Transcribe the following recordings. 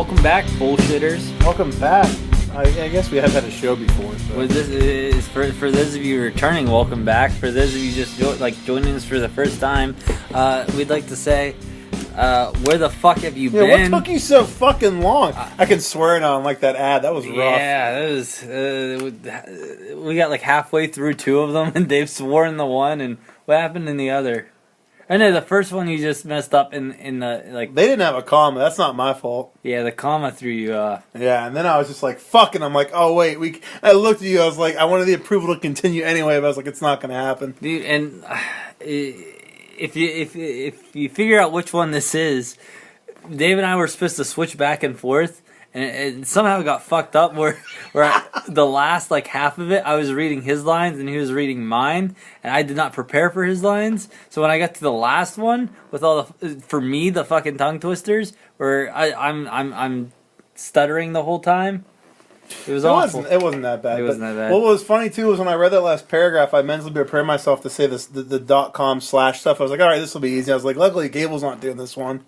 welcome back, bullshitters. Welcome back. I guess we have had a show before. So. Well, this is for those of you returning. Welcome back. For those of you just joining us for the first time, we'd like to say, where the fuck have you been? What took you so fucking long? I can swear it on like that ad. That was rough. Yeah, that was. We got like halfway through two of them, and Dave swore in the one. And what happened in the other? I know the first one you just messed up in the like. They didn't have a comma. That's not my fault. Yeah, the comma threw you off. Yeah, and then I was just like, "Fuck!" And I'm like, "Oh wait, I looked at you. I was like, I wanted the approval to continue anyway, but I was like, it's not going to happen, dude." And if you figure out which one this is, Dave and I were supposed to switch back and forth. And it somehow got fucked up where the last like half of it I was reading his lines and he was reading mine, and I did not prepare for his lines. So when I got to the last one with all the fucking tongue twisters where I'm stuttering the whole time, it was awful. It wasn't that bad. It wasn't that bad. What was funny too was when I read that last paragraph, I mentally prepared myself to say the .com / stuff. I was like, all right, this will be easy. I was like, luckily Gable's not doing this one.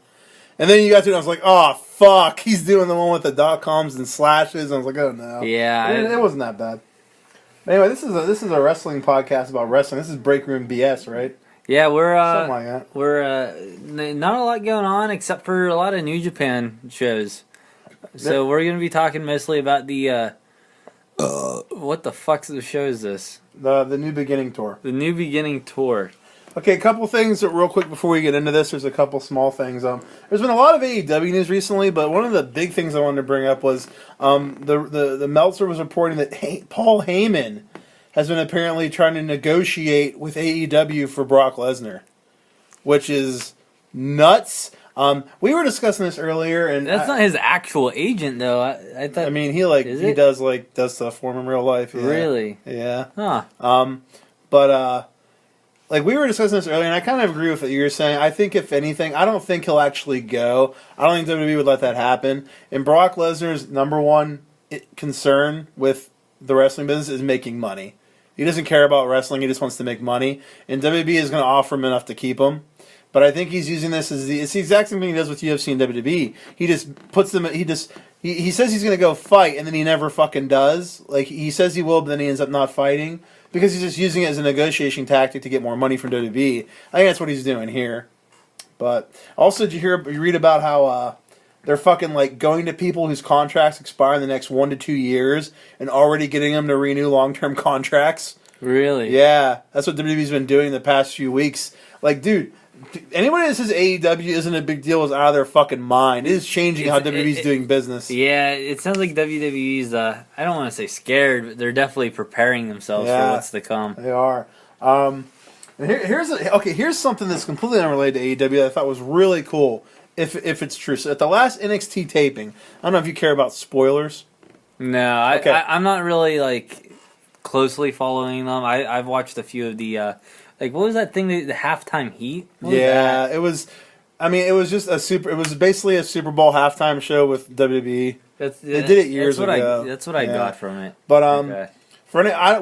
And then you got to it, and I was like, oh, fuck, he's doing the one with the .coms and slashes. And I was like, oh, no. Yeah. It wasn't that bad. But anyway, this is a wrestling podcast about wrestling. This is Breakroom BS, right? Yeah, we're something like that. We're not a lot going on except for a lot of New Japan shows. So we're going to be talking mostly about the what the fuck's the show is this? The New Beginning tour. The New Beginning tour. Okay, a couple things that real quick before we get into this. There's a couple small things. There's been a lot of AEW news recently, but one of the big things I wanted to bring up was the Meltzer was reporting that Paul Heyman has been apparently trying to negotiate with AEW for Brock Lesnar, which is nuts. We were discussing this earlier, and that's not his actual agent, though. I thought. I mean, he does stuff for him in real life. Yeah. Really? Yeah. Huh. But like we were discussing this earlier, and I kind of agree with what you were saying. I think if anything, I don't think he'll actually go. I don't think WWE would let that happen. And Brock Lesnar's number one concern with the wrestling business is making money. He doesn't care about wrestling; he just wants to make money. And WWE is going to offer him enough to keep him. But I think he's using this as it's the exact same thing he does with UFC and WWE. He just puts them. He says he's going to go fight, and then he never fucking does. Like he says he will, but then he ends up not fighting because he's just using it as a negotiation tactic to get more money from WWE. I think that's what he's doing here. But also, did you read about how they're fucking like going to people whose contracts expire in the next 1 to 2 years and already getting them to renew long-term contracts? Really? Yeah, that's what WWE's been doing the past few weeks. Like, dude. Anybody that says AEW isn't a big deal is out of their fucking mind. It is changing how WWE's doing business. Yeah, it sounds like WWE's, I don't want to say scared, but they're definitely preparing themselves for what's to come. They are. And here's something that's completely unrelated to AEW that I thought was really cool, if it's true. So at the last NXT taping, I don't know if you care about spoilers. No, I'm not really, like, closely following them. I've watched a few of the... Like, what was that thing, the halftime heat? It was... I mean, it was just it was basically a Super Bowl halftime show with WWE. They did it years ago. That's what I got from it. But,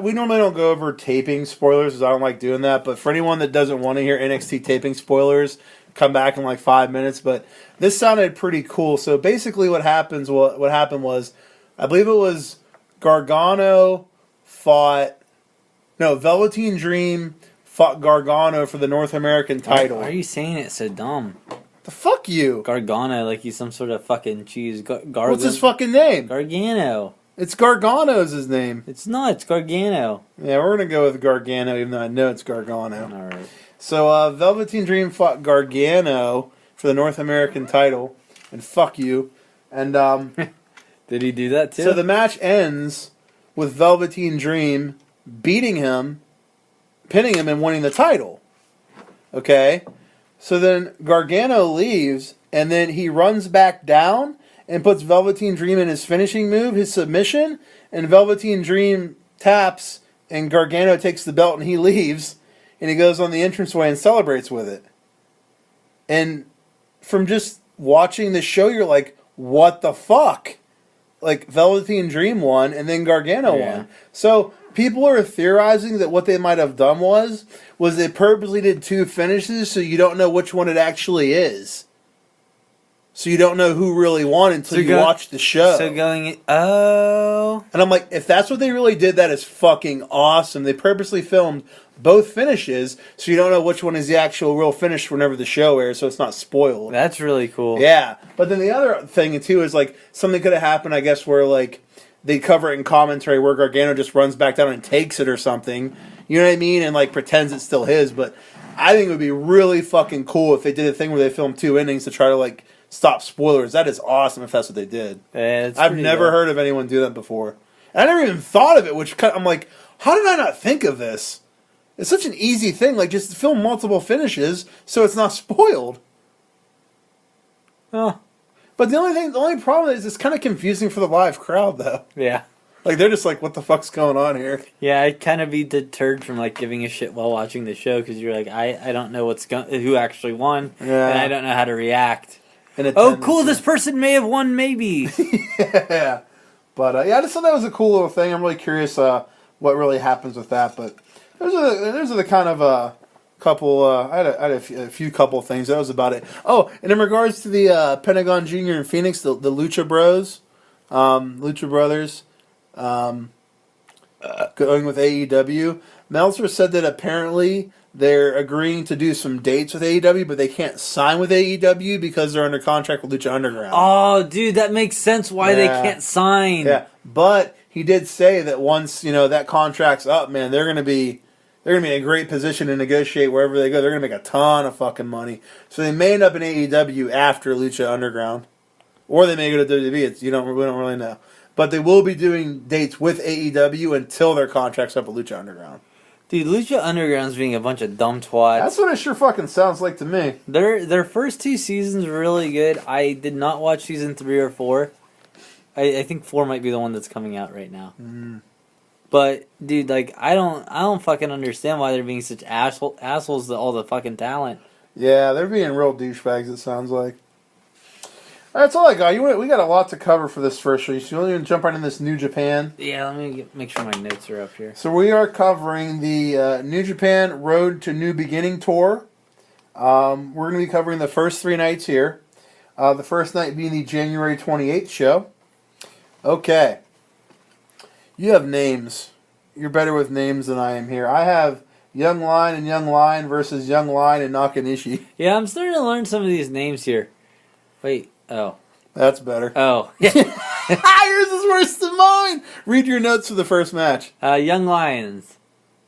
we normally don't go over taping spoilers because I don't like doing that. But for anyone that doesn't want to hear NXT taping spoilers, come back in like 5 minutes. But this sounded pretty cool. So basically what happened was, I believe it was Gargano Velveteen Dream fought Gargano for the North American title. Why are you saying it so dumb? The fuck you? Gargano, like he's some sort of fucking cheese. What's his fucking name? Gargano. It's Gargano's his name. It's not. It's Gargano. Yeah, we're going to go with Gargano, even though I know it's Gargano. All right. So, Velveteen Dream fought Gargano for the North American title. And fuck you. And, did he do that too? So the match ends with Velveteen Dream beating him, pinning him, and winning the title. Okay? So then Gargano leaves, and then he runs back down and puts Velveteen Dream in his finishing move, his submission, and Velveteen Dream taps, and Gargano takes the belt, and he leaves, and he goes on the entranceway and celebrates with it. And from just watching the show, you're like, what the fuck? Like, Velveteen Dream won, and then Gargano won. So people are theorizing that what they might have done was they purposely did two finishes so you don't know which one it actually is. So you don't know who really won until you watch the show. So And I'm like, if that's what they really did, that is fucking awesome. They purposely filmed both finishes, so you don't know which one is the actual real finish whenever the show airs, so it's not spoiled. That's really cool. Yeah. But then the other thing, too, is like something could have happened, I guess, where like they cover it in commentary where Gargano just runs back down and takes it or something. You know what I mean? And like pretends it's still his. But I think it would be really fucking cool if they did a thing where they filmed 2 innings to try to like stop spoilers. That is awesome if that's what they did. Yeah, I've never heard of anyone do that before. And I never even thought of it, which I'm like, how did I not think of this? It's such an easy thing, like just film multiple finishes so it's not spoiled. Oh. But the only problem is it's kind of confusing for the live crowd, though. Yeah. Like they're just like, what the fuck's going on here? Yeah, I'd kind of be deterred from like giving a shit while watching the show because you're like, I don't know who actually won, and I don't know how to react. Oh, cool! This person may have won, maybe. Yeah, but I just thought that was a cool little thing. I'm really curious what really happens with that. But those are the kind of couple. I had a few couple things. That was about it. Oh, and in regards to the Pentagon Junior and Phoenix, the Lucha Bros, Lucha Brothers, going with AEW. Meltzer said that apparently they're agreeing to do some dates with AEW, but they can't sign with AEW because they're under contract with Lucha Underground. Oh, dude, that makes sense why they can't sign. Yeah, but he did say that once that contract's up, man, they're gonna be in a great position to negotiate wherever they go. They're gonna make a ton of fucking money. So they may end up in AEW after Lucha Underground, or they may go to WWE. We don't really know, but they will be doing dates with AEW until their contract's up with Lucha Underground. Dude, Lucha Underground's being a bunch of dumb twats. That's what it sure fucking sounds like to me. Their first 2 seasons were really good. I did not watch season 3 or 4. I think 4 might be the one that's coming out right now. But dude, like I don't fucking understand why they're being such assholes to all the fucking talent. Yeah, they're being real douchebags. It sounds like. That's all I got. We got a lot to cover for this first show. So you want to jump right in this New Japan? Yeah, let me make sure my notes are up here. So we are covering the New Japan Road to New Beginning tour. We're going to be covering the first 3 nights here. The first night being the January 28th show. Okay. You have names. You're better with names than I am here. I have Young Lion and Young Lion versus Young Lion and Nakanishi. Yeah, I'm starting to learn some of these names here. Wait. Oh. That's better. Oh. Yours is worse than mine. Read your notes for the first match. Young Lions.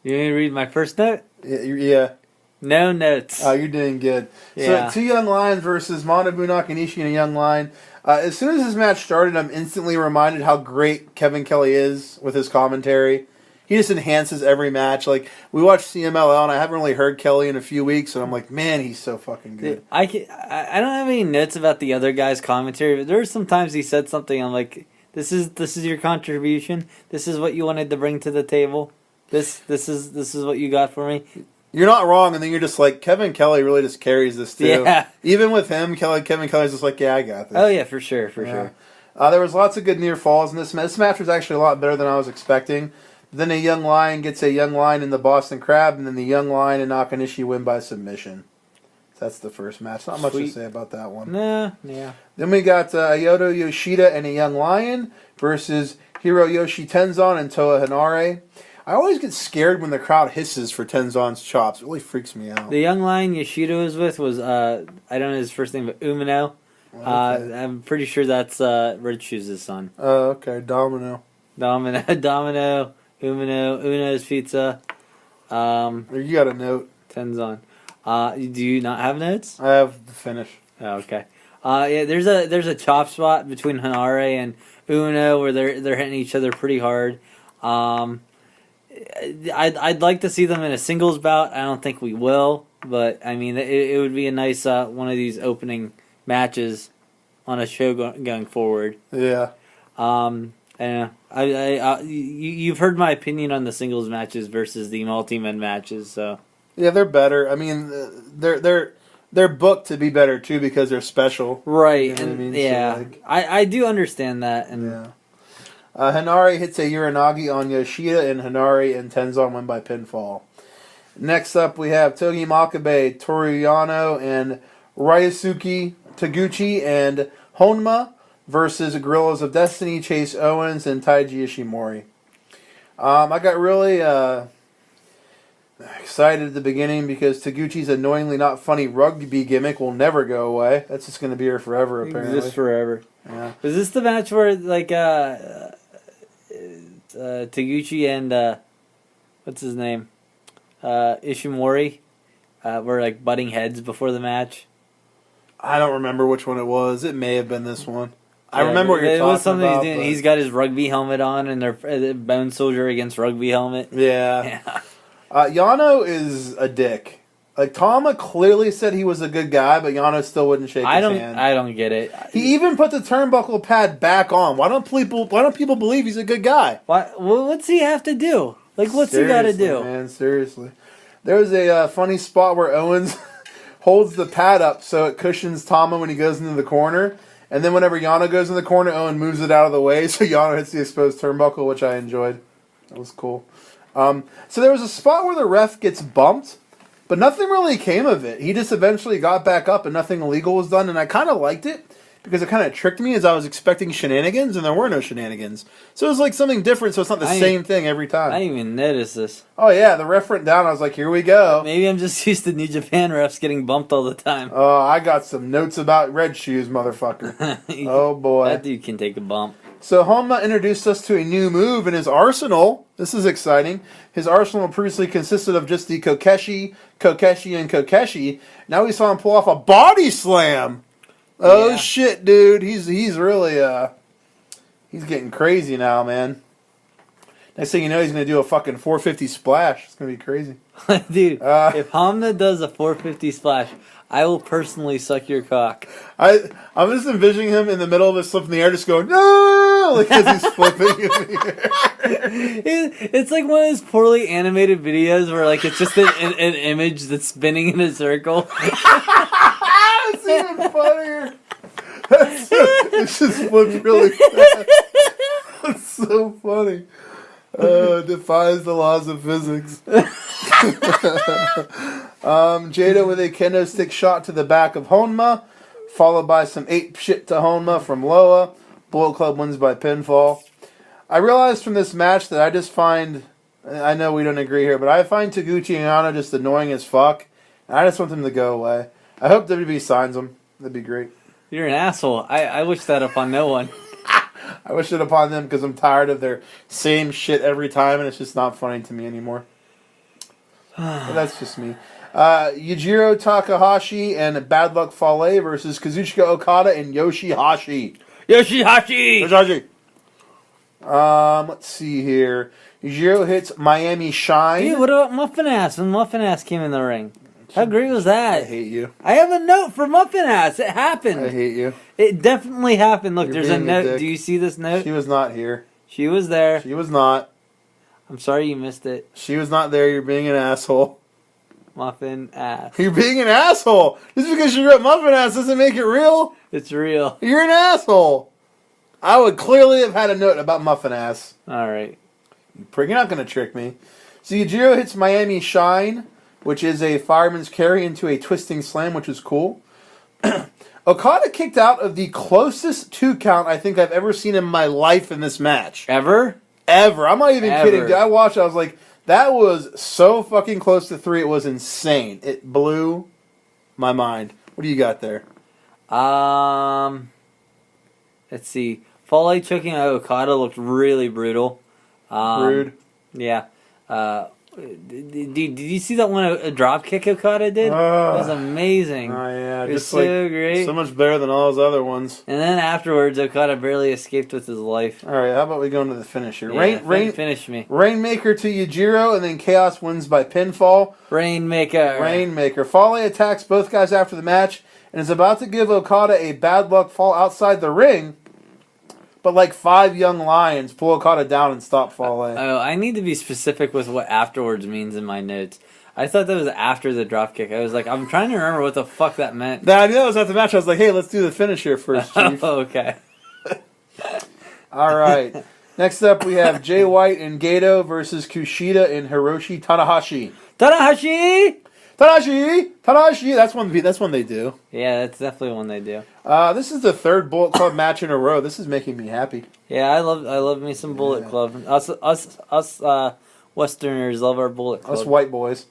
You want me to read my first note? Yeah. No notes. Oh, you're doing good. Yeah. So, 2 Young Lions versus Manabu Nakanishi and a Young Lion. As soon as this match started, I'm instantly reminded how great Kevin Kelly is with his commentary. He just enhances every match. Like, we watched CMLL, and I haven't really heard Kelly in a few weeks, and I'm like, man, he's so fucking good. I don't have any notes about the other guy's commentary, but there were some times he said something, I'm like, this is your contribution? This is what you wanted to bring to the table? This is what you got for me? You're not wrong, and then you're just like, Kevin Kelly really just carries this, too. Yeah. Even with him, Kevin Kelly's just like, yeah, I got this. Oh, yeah, for sure. There was lots of good near falls in this match. This match was actually a lot better than I was expecting. Then a Young Lion gets a Young Lion in the Boston Crab, and then the Young Lion and Nakanishi win by submission. That's the first match. Not much to say about that one. Nah, yeah. Then we got Ayoto Yoshida and a Young Lion versus Hiroyoshi Tenzan and Toa Henare. I always get scared when the crowd hisses for Tenzan's chops. It really freaks me out. The Young Lion Yoshida was with was, I don't know his first name, but Umino. Okay. I'm pretty sure that's Red Shoes' son. Oh, okay. Domino, Uno's Pizza. You got a note. Tenzan. Do you not have notes? I have the finish. Oh, okay. Yeah, there's a chop spot between Henare and Uno where they're hitting each other pretty hard. I'd like to see them in a singles bout. I don't think we will, but I mean it would be a nice one of these opening matches on a show going forward. Yeah. You've heard my opinion on the singles matches versus the multi-man matches, so yeah, they're better. I mean, they're booked to be better too because they're special, right? You know and what I mean? Yeah, so, like, I do understand that. And yeah. Henare hits a Uranagi on Yoshida, and Henare and Tenzan win by pinfall. Next up, we have Togi Makabe, Toru Yano, and Ryusuke Taguchi and Honma versus Gorillas of Destiny, Chase Owens, and Taiji Ishimori. I got really excited at the beginning because Taguchi's annoyingly not funny rugby gimmick will never go away. That's just going to be here forever, apparently. Exists forever. Yeah. Is this the match where, like, Taguchi and, what's his name? Ishimori were, like, butting heads before the match? I don't remember which one it was. It may have been this one. I remember what you're talking about. It was something he's doing. But... He's got his rugby helmet on, and they're Bone Soldier against rugby helmet. Yeah. Yano is a dick. Like, Tama clearly said he was a good guy, but Yano still wouldn't shake his hand. I don't get it. He even put the turnbuckle pad back on. Why don't people believe he's a good guy? Well, what's he have to do? Like, what's he got to do? Man, seriously. There was a funny spot where Owens holds the pad up so it cushions Tama when he goes into the corner. And then whenever Yano goes in the corner, Owen moves it out of the way so Yano hits the exposed turnbuckle, which I enjoyed. That was cool. So there was a spot where the ref gets bumped, but nothing really came of it. He just eventually got back up and nothing illegal was done, and I kind of liked it because it kind of tricked me as I was expecting shenanigans, and there were no shenanigans. So it was like something different, so it's not the same thing every time. I didn't even notice this. Oh, yeah, the ref went down. I was like, here we go. Maybe I'm just used to New Japan refs getting bumped all the time. Oh, I got some notes about red shoes, motherfucker. Oh, boy. That dude can take a bump. So Honma introduced us to a new move in his arsenal. This is exciting. His arsenal previously consisted of just the Kokeshi, and Kokeshi. Now we saw him pull off a body slam. Oh, yeah. Shit, dude. He's really, he's getting crazy now, man. Next thing you know, he's going to do a fucking 450 splash. It's going to be crazy. Dude, if Honma does a 450 splash, I will personally suck your cock. I'm just envisioning him in the middle of his flip in the air just going, no! Like as he's flipping in the air. It's like one of those poorly animated videos where like it's just an image that's spinning in a circle. It's even funnier. It just flips really fast. That's so funny. It defies the laws of physics. Jada with a kendo stick shot to the back of Honma, followed by some ape shit to Honma from Loa. Bullet Club wins by pinfall. I realized from this match that I just find, I know we don't agree here, but I find Taguchi and Yano just annoying as fuck. And I just want them to go away. I hope WWE signs them. That'd be great. You're an asshole. I wish that upon no one. I wish it upon them because I'm tired of their same shit every time, and it's just not funny to me anymore. But that's just me. Yujiro Takahashi and Bad Luck Fale versus Kazuchika Okada and Yoshihashi. Yoshihashi! Let's see here. Yujiro hits Miami Shine. Dude, what about Muffin Ass when Muffin Ass came in the ring? How great was that? I hate you. I have a note for Muffin Ass. It happened. I hate you. It definitely happened. Look, there's a note. Do you see this note? She was not here. She was there. She was not. I'm sorry you missed it. She was not there. You're being an asshole. Muffin Ass. You're being an asshole. Just because you wrote Muffin Ass doesn't make it real. It's real. You're an asshole. I would clearly have had a note about Muffin Ass. All right. You're not going to trick me. So Yujiro hits Miami Shine, which is a fireman's carry into a twisting slam, which is cool. Okada kicked out of the closest 2 count I think I've ever seen in my life in this match. Ever? I'm not even kidding. I watched it, I was like, that was so fucking close to 3, it was insane. It blew my mind. What do you got there? Let's see. Fale choking out Okada looked really brutal. Rude. Yeah. Did you see that one a drop kick Okada did? It was amazing. Oh yeah, it was so great. So much better than all his other ones. And then afterwards, Okada barely escaped with his life. All right, how about we go into the finisher? Yeah, finish me. Rainmaker to Yujiro, and then Chaos wins by pinfall. Rainmaker. Fale attacks both guys after the match and is about to give Okada a bad luck fall outside the ring. But like 5 young lions pull Okada down and stop Fale. Oh, I need to be specific with what afterwards means in my notes. I thought that was after the dropkick. I was like, I'm trying to remember what the fuck that meant. I knew that was after the match. I was like, hey, let's do the finisher first, Chief. Oh, okay. All right. Next up, we have Jay White and Gato versus Kushida and Hiroshi Tanahashi. Tanahashi. That's one they do. Yeah, that's definitely one they do. This is the third Bullet Club match in a row. This is making me happy. Yeah, I love me some Bullet Club. Us Westerners love our Bullet Club. Us white boys.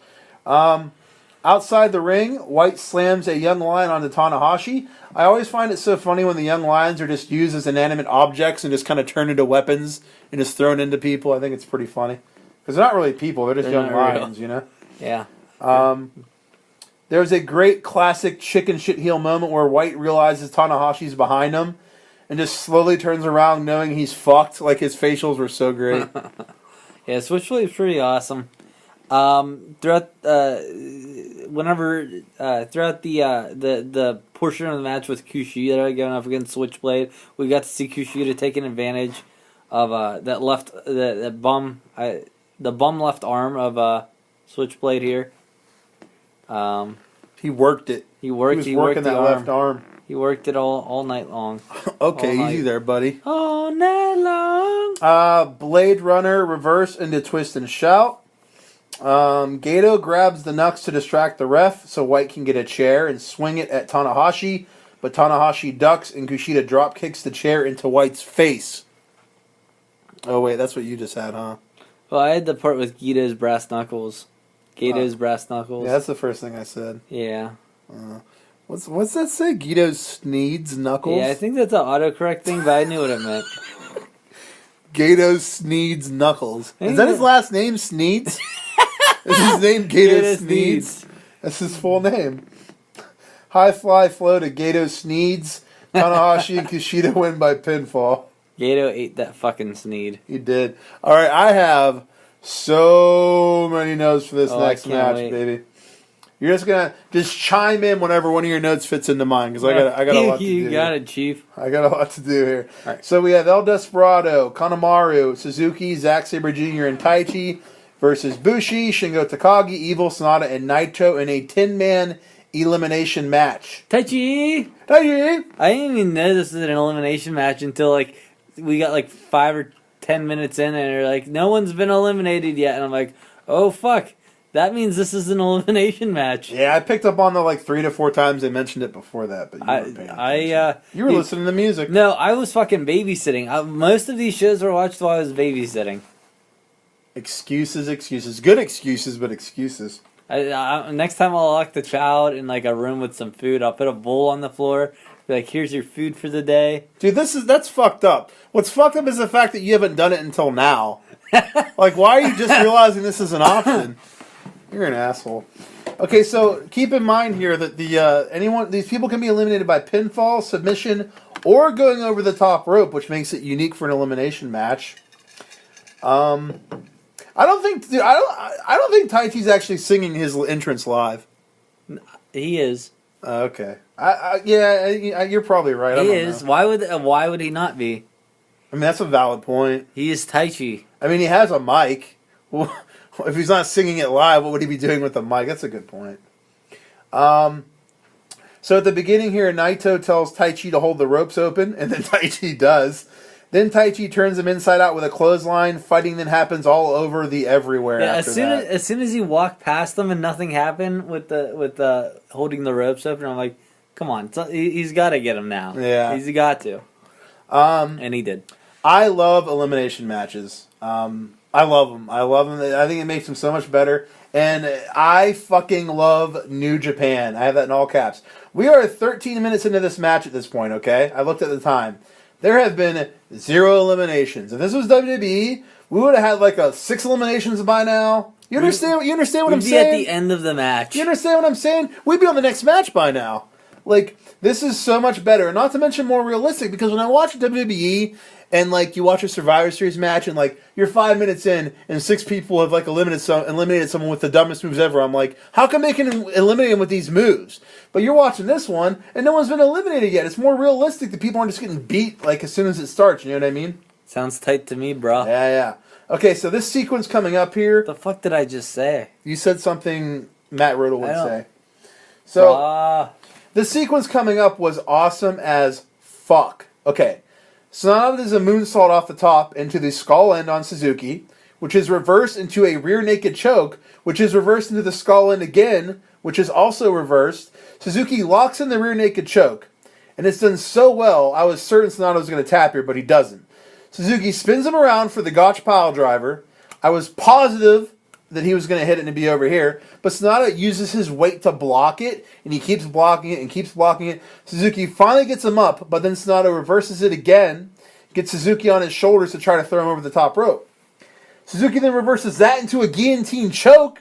Outside the ring, White slams a young lion onto Tanahashi. I always find it so funny when the young lions are just used as inanimate objects and just kind of turned into weapons and just thrown into people. I think it's pretty funny. Because they're not really people, they're just young lions, you know? Yeah. There was a great classic chicken shit heel moment where White realizes Tanahashi's behind him and just slowly turns around knowing he's fucked. Like, his facials were so great. Yeah, Switchblade's pretty awesome. Throughout the portion of the match with Kushida going up against Switchblade, we got to see Kushida taking advantage of the bum left arm of Switchblade here. He worked it. He worked that left arm. He worked it all night long. Okay, easy there, buddy. All night long. Blade Runner reverse into twist and shout. Gato grabs the Nux to distract the ref so White can get a chair and swing it at Tanahashi, but Tanahashi ducks and Kushida drop kicks the chair into White's face. Oh wait, that's what you just had, huh? Well, I had the part with Gato's brass knuckles. Brass knuckles. Yeah, that's the first thing I said. Yeah. What's that say? Gato's Sneed's knuckles? Yeah, I think that's an autocorrect thing, but I knew what it meant. Gato's Sneed's knuckles. Is that his last name, Sneeds? Is his name Gato Sneeds? That's his full name. High fly flow to Gato Sneeds. Tanahashi and Kushida win by pinfall. Gato ate that fucking Sneed. He did. All right, I have so many notes for this next match, baby. You're just gonna chime in whenever one of your notes fits into mine because I got a lot to do. You got it, Chief. I got a lot to do here. All right. So we have El Desperado, Kanemaru, Suzuki, Zack Sabre Jr., and Taichi versus Bushi, Shingo Takagi, Evil, Sonata, and Naito in a 10-man elimination match. Taichi! I didn't even know this was an elimination match until we got 5 or 10 minutes in, and they're like, no one's been eliminated yet, and I'm like, oh fuck. That means this is an elimination match. Yeah, I picked up on the 3 to 4 times they mentioned it before that, but you weren't paying attention. You were listening to music. No, I was fucking babysitting. Most of these shows were watched while I was babysitting. Excuses. Good excuses, but excuses. Next time I'll lock the child in a room with some food. I'll put a bowl on the floor. Be like, here's your food for the day. Dude, that's fucked up. What's fucked up is the fact that you haven't done it until now. Why are you just realizing this is an option? You're an asshole. Okay, so keep in mind here that these people can be eliminated by pinfall, submission, or going over the top rope, which makes it unique for an elimination match. I don't think Taichi's actually singing his entrance live. He is. Okay. You're probably right. He is. Why would he not be? I mean, that's a valid point. He is Taichi. I mean, he has a mic. If he's not singing it live, what would he be doing with the mic? That's a good point. So at the beginning here, Naito tells Taichi to hold the ropes open, and then Taichi does. Then Taichi turns him inside out with a clothesline. Fighting then happens all over the everywhere. Yeah, after as soon as he walked past them and nothing happened with the holding the ropes open, I'm like, come on, he's got to get him now. Yeah, he's got to. And he did. I love elimination matches. I love them. I think it makes them so much better. And I fucking love New Japan. I have that in all caps. We are 13 minutes into this match at this point, okay? I looked at the time. There have been 0 eliminations. If this was WWE, we would have had 6 eliminations by now. You understand what I'm saying? We'd be at the end of the match. You understand what I'm saying? We'd be on the next match by now. This is so much better. And not to mention more realistic, because when I watch WWE and you watch a Survivor Series match and you're 5 minutes in and 6 people have eliminated someone with the dumbest moves ever, I'm like, how come they can eliminate him with these moves? But you're watching this one and no one's been eliminated yet. It's more realistic that people aren't just getting beat as soon as it starts. You know what I mean? Sounds tight to me, bro. Yeah. Okay, so this sequence coming up here. What the fuck did I just say? You said something Matt Riddle would say. So the sequence coming up was awesome as fuck. Okay. Sonata does a moonsault off the top into the skull end on Suzuki. which is reversed into a rear naked choke, which is reversed into the skull end again, which is also reversed. Suzuki locks in the rear naked choke. And it's done so well, I was certain Sonata was going to tap here, but he doesn't. Suzuki spins him around for the Gotch pile driver. I was positive that he was going to hit it and be over here, but Sonata uses his weight to block it, and he keeps blocking it and keeps blocking it. Suzuki finally gets him up, but then Sonata reverses it again, gets Suzuki on his shoulders to try to throw him over the top rope. Suzuki then reverses that into a guillotine choke,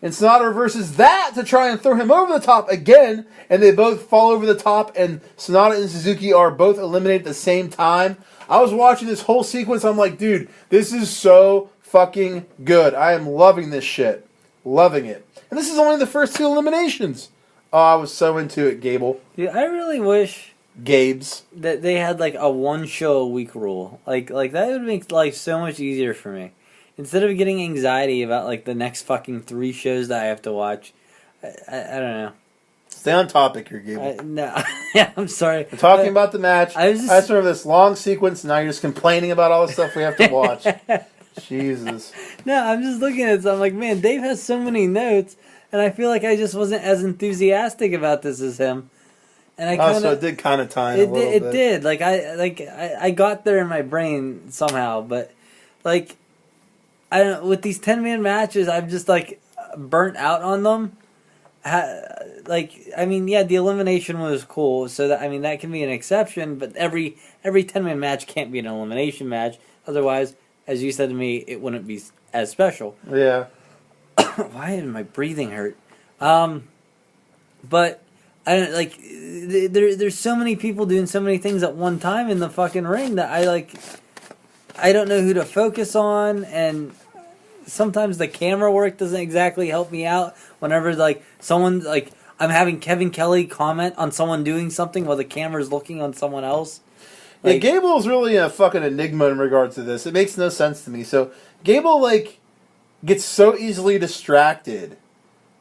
and Sonata reverses that to try and throw him over the top again, and they both fall over the top, and Sonata and Suzuki are both eliminated at the same time. I was watching this whole sequence, I'm like, dude, this is so fucking good. I am loving this shit. Loving it. And this is only the first 2 eliminations. Oh, I was so into it, Gable. Dude, I really wish Gabes. that they had like a 1 show a week rule. Like that would make life so much easier for me. Instead of getting anxiety about like the next fucking 3 shows that I have to watch. I don't know. Stay on topic here, Gable. No, yeah, I'm sorry. We're talking about the match. I just remember this long sequence, and now you're just complaining about all the stuff we have to watch. Jesus. No, I'm just looking at it. So I'm like, man, Dave has so many notes, and I feel like I just wasn't as enthusiastic about this as him. And I kind of, so it did kind of time a little bit. It did. I got there in my brain somehow, but like, I don't. With these 10-man matches, I'm just like burnt out on them. I mean, yeah, the elimination was cool, so that that can be an exception, but every 10-man match can't be an elimination match. Otherwise, as you said to me, it wouldn't be as special. Yeah. Why did my breathing hurt? But I don't like. There's so many people doing so many things at one time in the fucking ring that I don't know who to focus on, and sometimes the camera work doesn't exactly help me out. Whenever someone I'm having Kevin Kelly comment on someone doing something while the camera's looking on someone else. Yeah, Gable's really a fucking enigma in regards to this. It makes no sense to me. So Gable gets so easily distracted,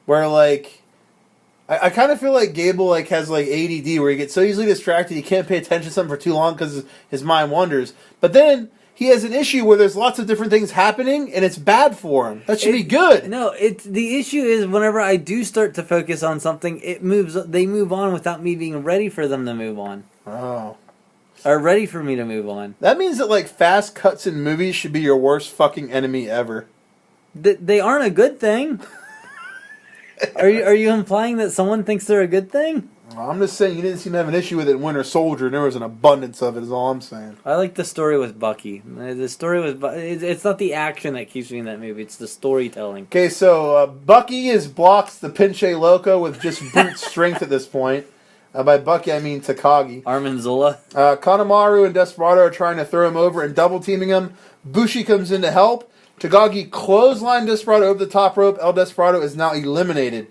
where I kind of feel like Gable has ADD, where he gets so easily distracted he can't pay attention to something for too long because his mind wanders. But then he has an issue where there's lots of different things happening, and it's bad for him. That should be good. No, the issue is whenever I do start to focus on something, they move on without me being ready for them to move on. Oh. Are ready for me to move on. That means that fast cuts in movies should be your worst fucking enemy ever. They aren't a good thing. Are you implying that someone thinks they're a good thing? I'm just saying you didn't seem to have an issue with it in Winter Soldier, and there was an abundance of it, is all I'm saying. I like the story with Bucky. The story with it's not the action that keeps me in that movie, it's the storytelling. Okay, so Bucky blocks the Pinche Loco with just brute strength at this point. By Bucky, I mean Takagi. Armanzula. Kanemaru and Desperado are trying to throw him over and double teaming him. Bushi comes in to help. Takagi clothesline Desperado over the top rope. El Desperado is now eliminated.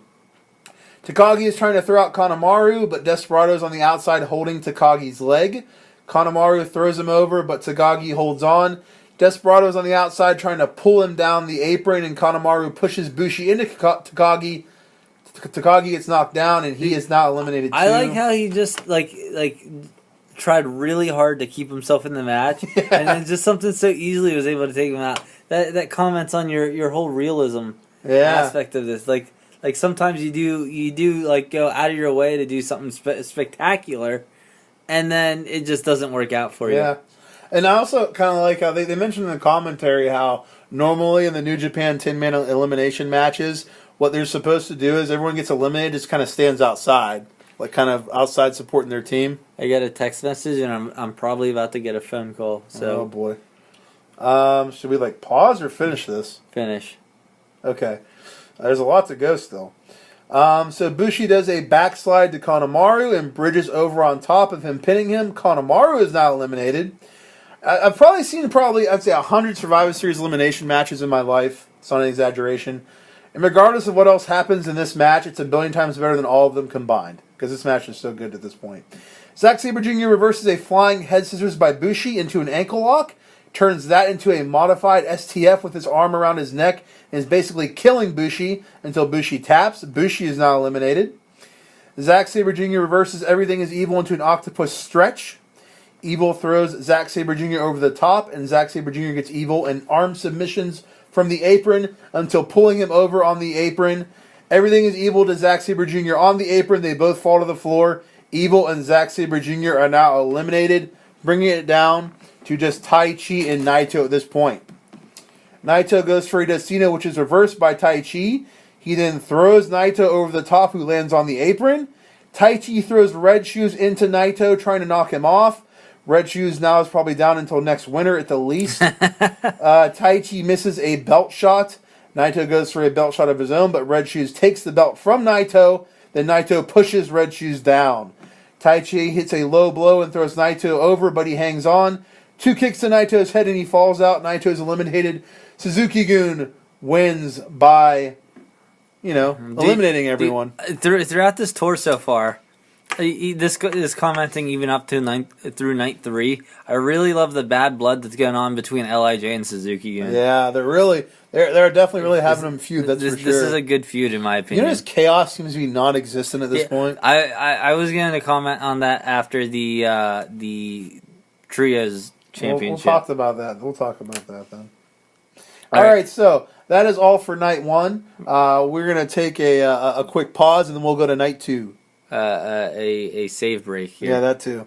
Takagi is trying to throw out Kanemaru, but Desperado is on the outside holding Takagi's leg. Kanemaru throws him over, but Takagi holds on. Desperado is on the outside trying to pull him down the apron, and Kanemaru pushes Bushi into Takagi. Takagi gets knocked down, and he is now eliminated too. I like how he just tried really hard to keep himself in the match, and then just something so easily was able to take him out. That comments on your whole realism aspect of this. Like sometimes you do go out of your way to do something spectacular, and then it just doesn't work out for you. Yeah, and I also kind of like how they mentioned in the commentary how normally in the New Japan 10-man elimination matches, what they're supposed to do is everyone gets eliminated, just kind of stands outside, kind of outside supporting their team. I got a text message, and I'm probably about to get a phone call. So oh boy, should we pause or finish this? Finish. Okay. There's a lot to go still. So Bushi does a backslide to Kanemaru and bridges over on top of him, pinning him. Kanemaru is now eliminated. I've probably seen I'd say 100 Survivor Series elimination matches in my life. It's not an exaggeration. And regardless of what else happens in this match, it's a billion times better than all of them combined. Because this match is so good at this point. Zack Sabre Jr. reverses a flying head scissors by Bushi into an ankle lock. Turns that into a modified STF with his arm around his neck. And is basically killing Bushi until Bushi taps. Bushi is now eliminated. Zack Sabre Jr. reverses Everything is Evil into an octopus stretch. Evil throws Zack Sabre Jr. over the top, and Zack Sabre Jr. gets Evil in arm submissions from the apron until pulling him over on the apron. Everything is Evil to Zack Sabre Jr. on the apron. They both fall to the floor. Evil and Zack Sabre Jr. are now eliminated, bringing it down to just Tai Chi and Naito at this point. Naito goes for a Destino, which is reversed by Tai Chi. He then throws Naito over the top, who lands on the apron. Tai Chi throws Red Shoes into Naito, trying to knock him off. Red Shoes now is probably down until next winter at the least. Tai Chi misses a belt shot. Naito goes for a belt shot of his own, but Red Shoes takes the belt from Naito. Then Naito pushes Red Shoes down. Tai Chi hits a low blow and throws Naito over, but he hangs on. 2 kicks to Naito's head and he falls out. Naito is eliminated. Suzuki-gun wins by, eliminating everyone. Throughout this tour so far, this commenting even up to through night 3. I really love the bad blood that's going on between LIJ and Suzuki-gun. Yeah, they're definitely really having them feud. That's for sure. This is a good feud in my opinion. This chaos seems to be non-existent at this point. I was going to comment on that after the trios championship. We'll talk about that then. All right, so that is all for night 1. We're going to take a quick pause and then we'll go to night 2. A save break here. Yeah, that too.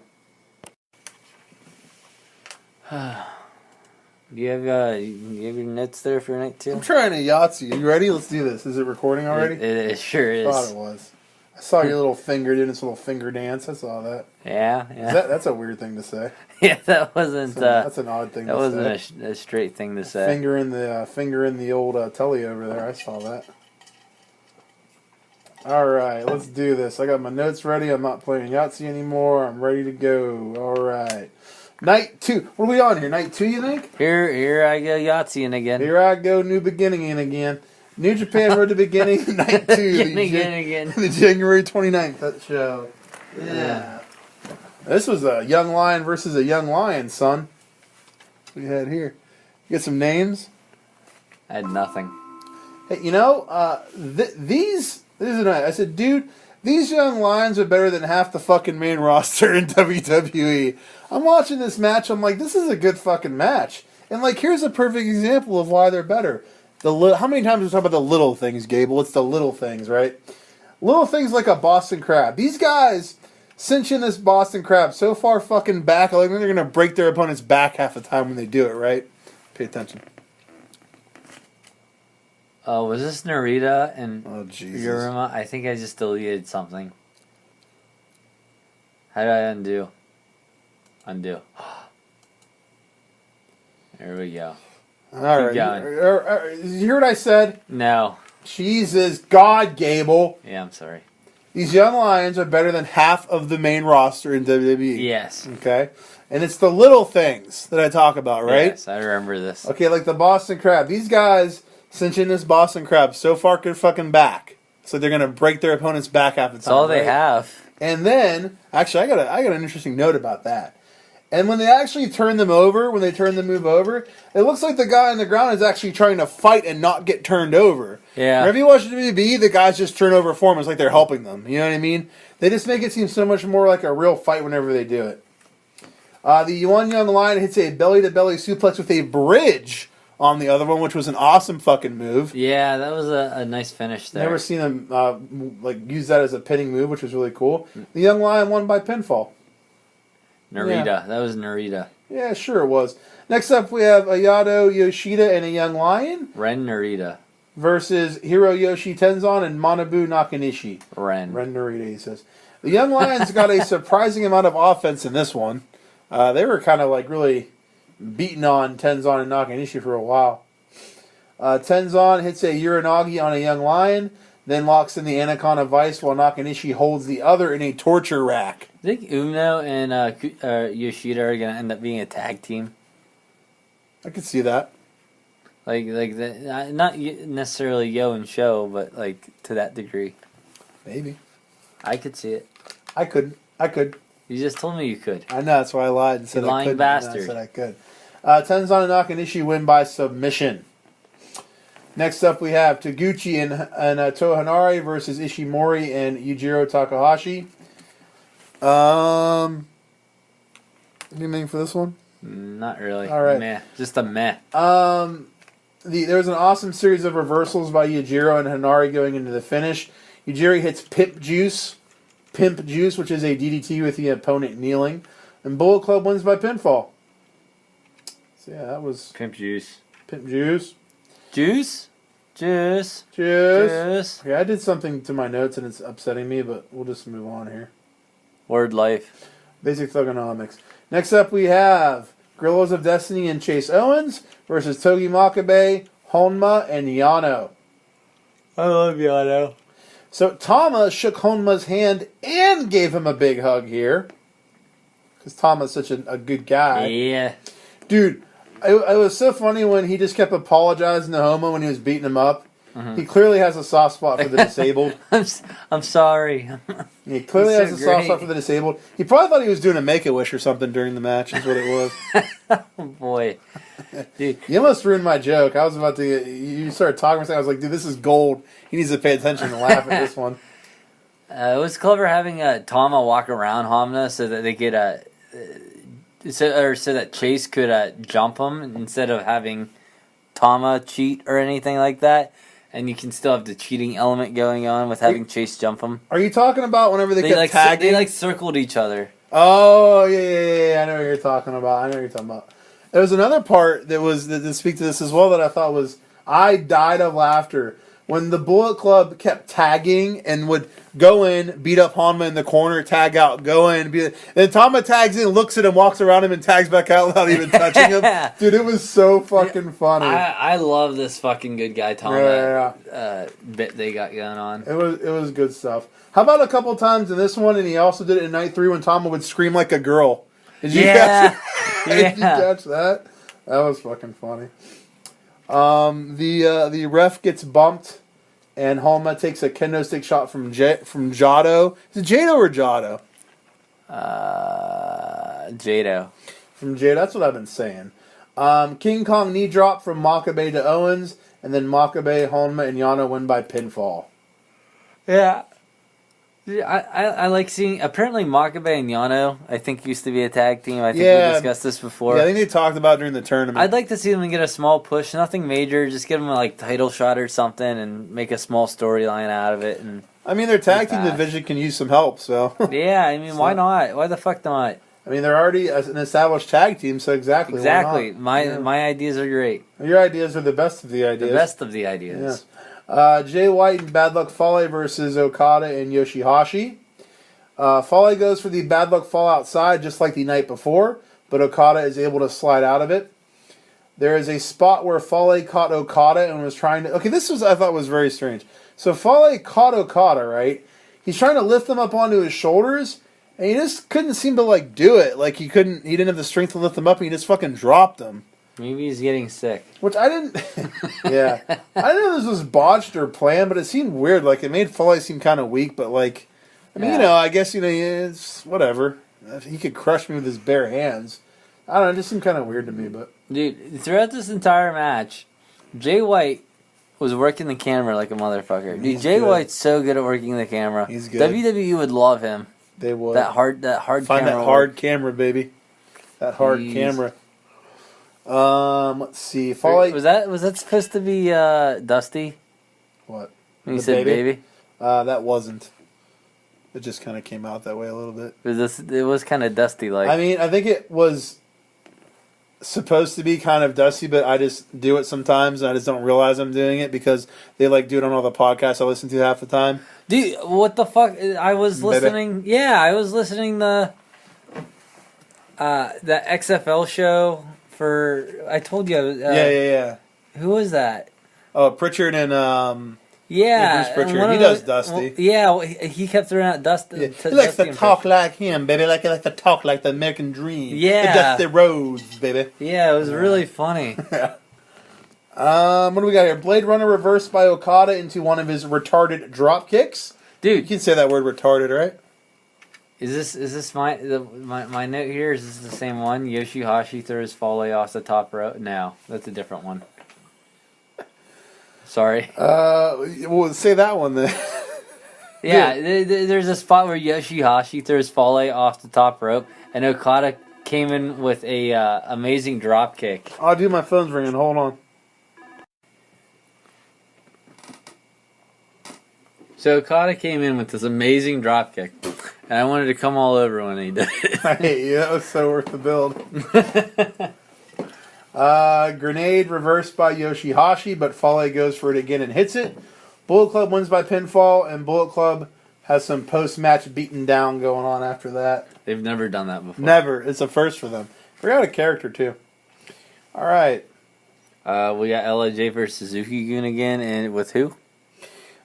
Do you have your notes there for night 2? I'm trying to Yahtzee. Are you ready? Let's do this. Is it recording already? It sure is. I thought it was. I saw your little finger doing this little finger dance. I saw that. Yeah. That's a weird thing to say. Yeah, that wasn't. That's an odd thing. That wasn't a straight thing to say. Finger in the old telly over there. I saw that. All right, let's do this. I got my notes ready. I'm not playing Yahtzee anymore. I'm ready to go. All right. Night 2. What are we on here? Night 2, you think? Here I go Yahtzeeing again. Here I go New Beginning again. New Japan Road to Beginning, Night 2. again. The January 29th show. Yeah. This was a young lion versus a young lion, son. What we had here. You got some names? I had nothing. Hey, these are nice. I said, dude, these young lions are better than half the fucking main roster in WWE. I'm watching this match. I'm like, this is a good fucking match. And, here's a perfect example of why they're better. How many times do we talk about the little things, Gable? It's the little things, right? Little things like a Boston Crab. These guys cinch in this Boston Crab so far fucking back, I think they're going to break their opponent's back half the time when they do it, right? Pay attention. Was this Narita and Yurima? I think I just deleted something. How do I undo? Undo. There we go. All right. Did you hear what I said? No. Jesus God, Gable. Yeah, I'm sorry. These young lions are better than half of the main roster in WWE. Yes. Okay? And it's the little things that I talk about, right? Yes, I remember this. Okay, like the Boston Crab. These guys cinch in this Boston Crab so far good fucking back. So they're going to break their opponent's back half the time. That's all they have. And then, actually, I got an interesting note about that. And when they actually turn them over, when they turn the move over, it looks like the guy on the ground is actually trying to fight and not get turned over. Yeah. Whenever you watch WWE, the guys just turn over for them. It's like they're helping them. You know what I mean? They just make it seem so much more like a real fight whenever they do it. The one young lion hits a belly-to-belly suplex with a bridge on the other one, which was an awesome fucking move. Yeah, that was a nice finish there. Never seen him use that as a pinning move, which was really cool. The young lion won by pinfall. Narita. Yeah. That was Narita. Yeah, sure it was. Next up, we have Ayato Yoshida and a young lion Ren Narita. versus Hiroyoshi Tenzan and Manabu Nakanishi. Ren Narita, he says. The young lions got a surprising amount of offense in this one. They were kind of really beating on Tenzan and Nakanishi for a while. Tenzan hits a Uranagi on a young lion, then locks in the Anaconda Vice while Nakanishi holds the other in a torture rack. I think Umno and Yoshida are going to end up being a tag team. I could see that. Not necessarily Yo and Show, but to that degree. Maybe. I could see it. I could. You just told me you could. I know, that's why I lied and said you I couldn't. bastard. I said I could. Tenzan and Nakanishi win by submission. Next up, we have Taguchi and Tohanari versus Ishimori and Yujiro Takahashi. Anything for this one? Not really. All right. Meh. Just a meh. There was an awesome series of reversals by Yujiro and Hanari going into the finish. Yujiro hits Pimp Juice, which is a DDT with the opponent kneeling. And Bullet Club wins by pinfall. So yeah, that was... Pimp Juice. Pimp Juice. Juice? Juice. Juice. Okay, I did something to my notes and it's upsetting me, but we'll just move on here. Word life. Basic Thugonomics. Next up we have Gorillas of Destiny and Chase Owens versus Togi Makabe, Honma, and Yano. I love Yano. So Tama shook Honma's hand and gave him a big hug here. Because Tama's such a good guy. Yeah. Dude, it was so funny when he just kept apologizing to Honma when he was beating him up. Mm-hmm. He clearly has a soft spot for the disabled. I'm sorry. He clearly has a soft spot for the disabled. He probably thought he was doing a Make-A-Wish or something during the match, is what it was. Oh, boy. Dude. You almost ruined my joke. I was about to... You started talking, I was like, dude, this is gold. He needs to pay attention and laugh at this one. It was clever having Tama walk around Homna so that they could... so that Chase could jump him instead of having Tama cheat or anything like that. And you can still have the cheating element going on with having Chase jump him. Are you talking about whenever they kept tagging? They circled each other. Oh, yeah. I know what you're talking about. There was another part that speak to this as well that I thought was... I died of laughter. When the Bullet Club kept tagging and would go in, beat up Honma in the corner, tag out, go in, then Tama tags in, looks at him, walks around him, and tags back out without even touching him. Dude, it was so fucking funny. I love this fucking good guy Tama bit they got going on. It was good stuff. How about a couple times in this one, and he also did it in night 3 when Tama would scream like a girl. Did you catch that? That was fucking funny. The ref gets bumped, and Honma takes a kendo stick shot from Jado. Is it Jado or Jado? Jado. From Jado, that's what I've been saying. King Kong knee drop from Makabe to Owens, and then Makabe, Honma, and Yano win by pinfall. Yeah. I like seeing... Apparently Makabe and Yano, I think, used to be a tag team. I think we discussed this before. Yeah, I think they talked about it during the tournament. I'd like to see them get a small push. Nothing major. Just give them a title shot or something and make a small storyline out of it. And I mean, their tag team division can use some help, so... Yeah, I mean, why not? Why the fuck not? I mean, they're already an established tag team, so exactly. Exactly. My ideas are great. Your ideas are the best of the ideas. The best of the ideas. Yeah. Jay White and Bad Luck Fale versus Okada and Yoshihashi. Fale goes for the Bad Luck Fall outside just like the night before, but Okada is able to slide out of it. There is a spot where Fale caught Okada and was trying to... Okay, this was I thought was very strange. So Fale caught Okada, right? He's trying to lift him up onto his shoulders, and he just couldn't seem to do it. He didn't have the strength to lift him up, and he just fucking dropped him. Maybe he's getting sick. Which I didn't... Yeah. I didn't know this was botched or planned, but it seemed weird. It made Fale seem kind of weak, but I mean, I guess, it's whatever. He could crush me with his bare hands. I don't know, it just seemed kind of weird to me, but... Dude, throughout this entire match, Jay White was working the camera like a motherfucker. Dude, Jay White's so good at working the camera. He's good. WWE would love him. They would. That hard Find camera. that hard camera, baby. That hard camera. Let's see. Was that supposed to be Dusty? What? When you said baby? That wasn't. It just kind of came out that way a little bit. It was kind of Dusty-like. I mean, I think it was supposed to be kind of Dusty, but I just do it sometimes, and I just don't realize I'm doing it because they do it on all the podcasts I listen to half the time. Dude, what the fuck? I was listening... Baby. Yeah, I was listening to the XFL show... I told you. Yeah. Who was that? Oh, Pritchard and Bruce Pritchard. He does Dusty. He kept throwing out Dusty. Yeah. He likes to talk like him, baby. He likes to talk like the American Dream. Yeah, the Dusty Rhodes, baby. Yeah, it was really funny. What do we got here? Blade Runner reversed by Okada into one of his retarded drop kicks. Dude, you can say that word retarded, right? Is this my note here? Is this the same one? Yoshihashi throws Fale off the top rope. No, that's a different one. Sorry. Well, say that one then. Yeah, there's a spot where Yoshihashi throws Fale off the top rope, and Okada came in with a amazing drop kick. Oh, dude, my phone's ringing. Hold on. So Okada came in with this amazing dropkick, and I wanted to come all over when he did it. I hate you. That was so worth the build. Grenade reversed by Yoshihashi, but Fale goes for it again and hits it. Bullet Club wins by pinfall, and Bullet Club has some post-match beaten down going on after that. They've never done that before. Never. It's a first for them. They're out of character, too. All right. We got LIJ versus Suzuki-gun again, and with who?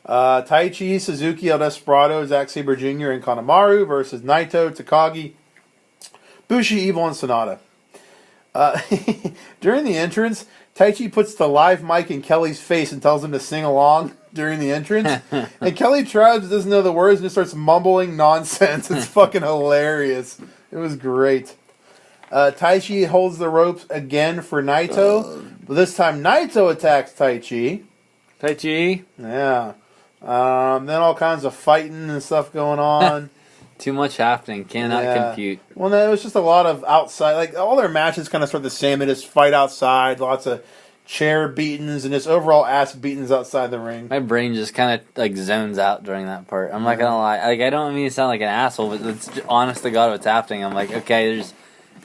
Taichi, Suzuki, El Desperado, Zack Sabre Jr., and Kanemaru versus Naito, Takagi, Bushi, Evil, and Sonata. During the entrance, Taichi puts the live mic in Kelly's face and tells him to sing along during the entrance. And Kelly tries, but doesn't know the words, and just starts mumbling nonsense. It's fucking hilarious. It was great. Taichi holds the ropes again for Naito. But this time, Naito attacks Taichi. Taichi? Yeah. Then all kinds of fighting and stuff going on. Too much happening. Cannot compute. Well, no, it was just a lot of outside. Like, all their matches kind of start the same. They just fight outside. Lots of chair beatings and just overall ass beatings outside the ring. My brain just kind of, like, zones out during that part. I'm not going to lie. Like, I don't mean to sound like an asshole, but it's just, honest to God what's happening. I'm like, okay,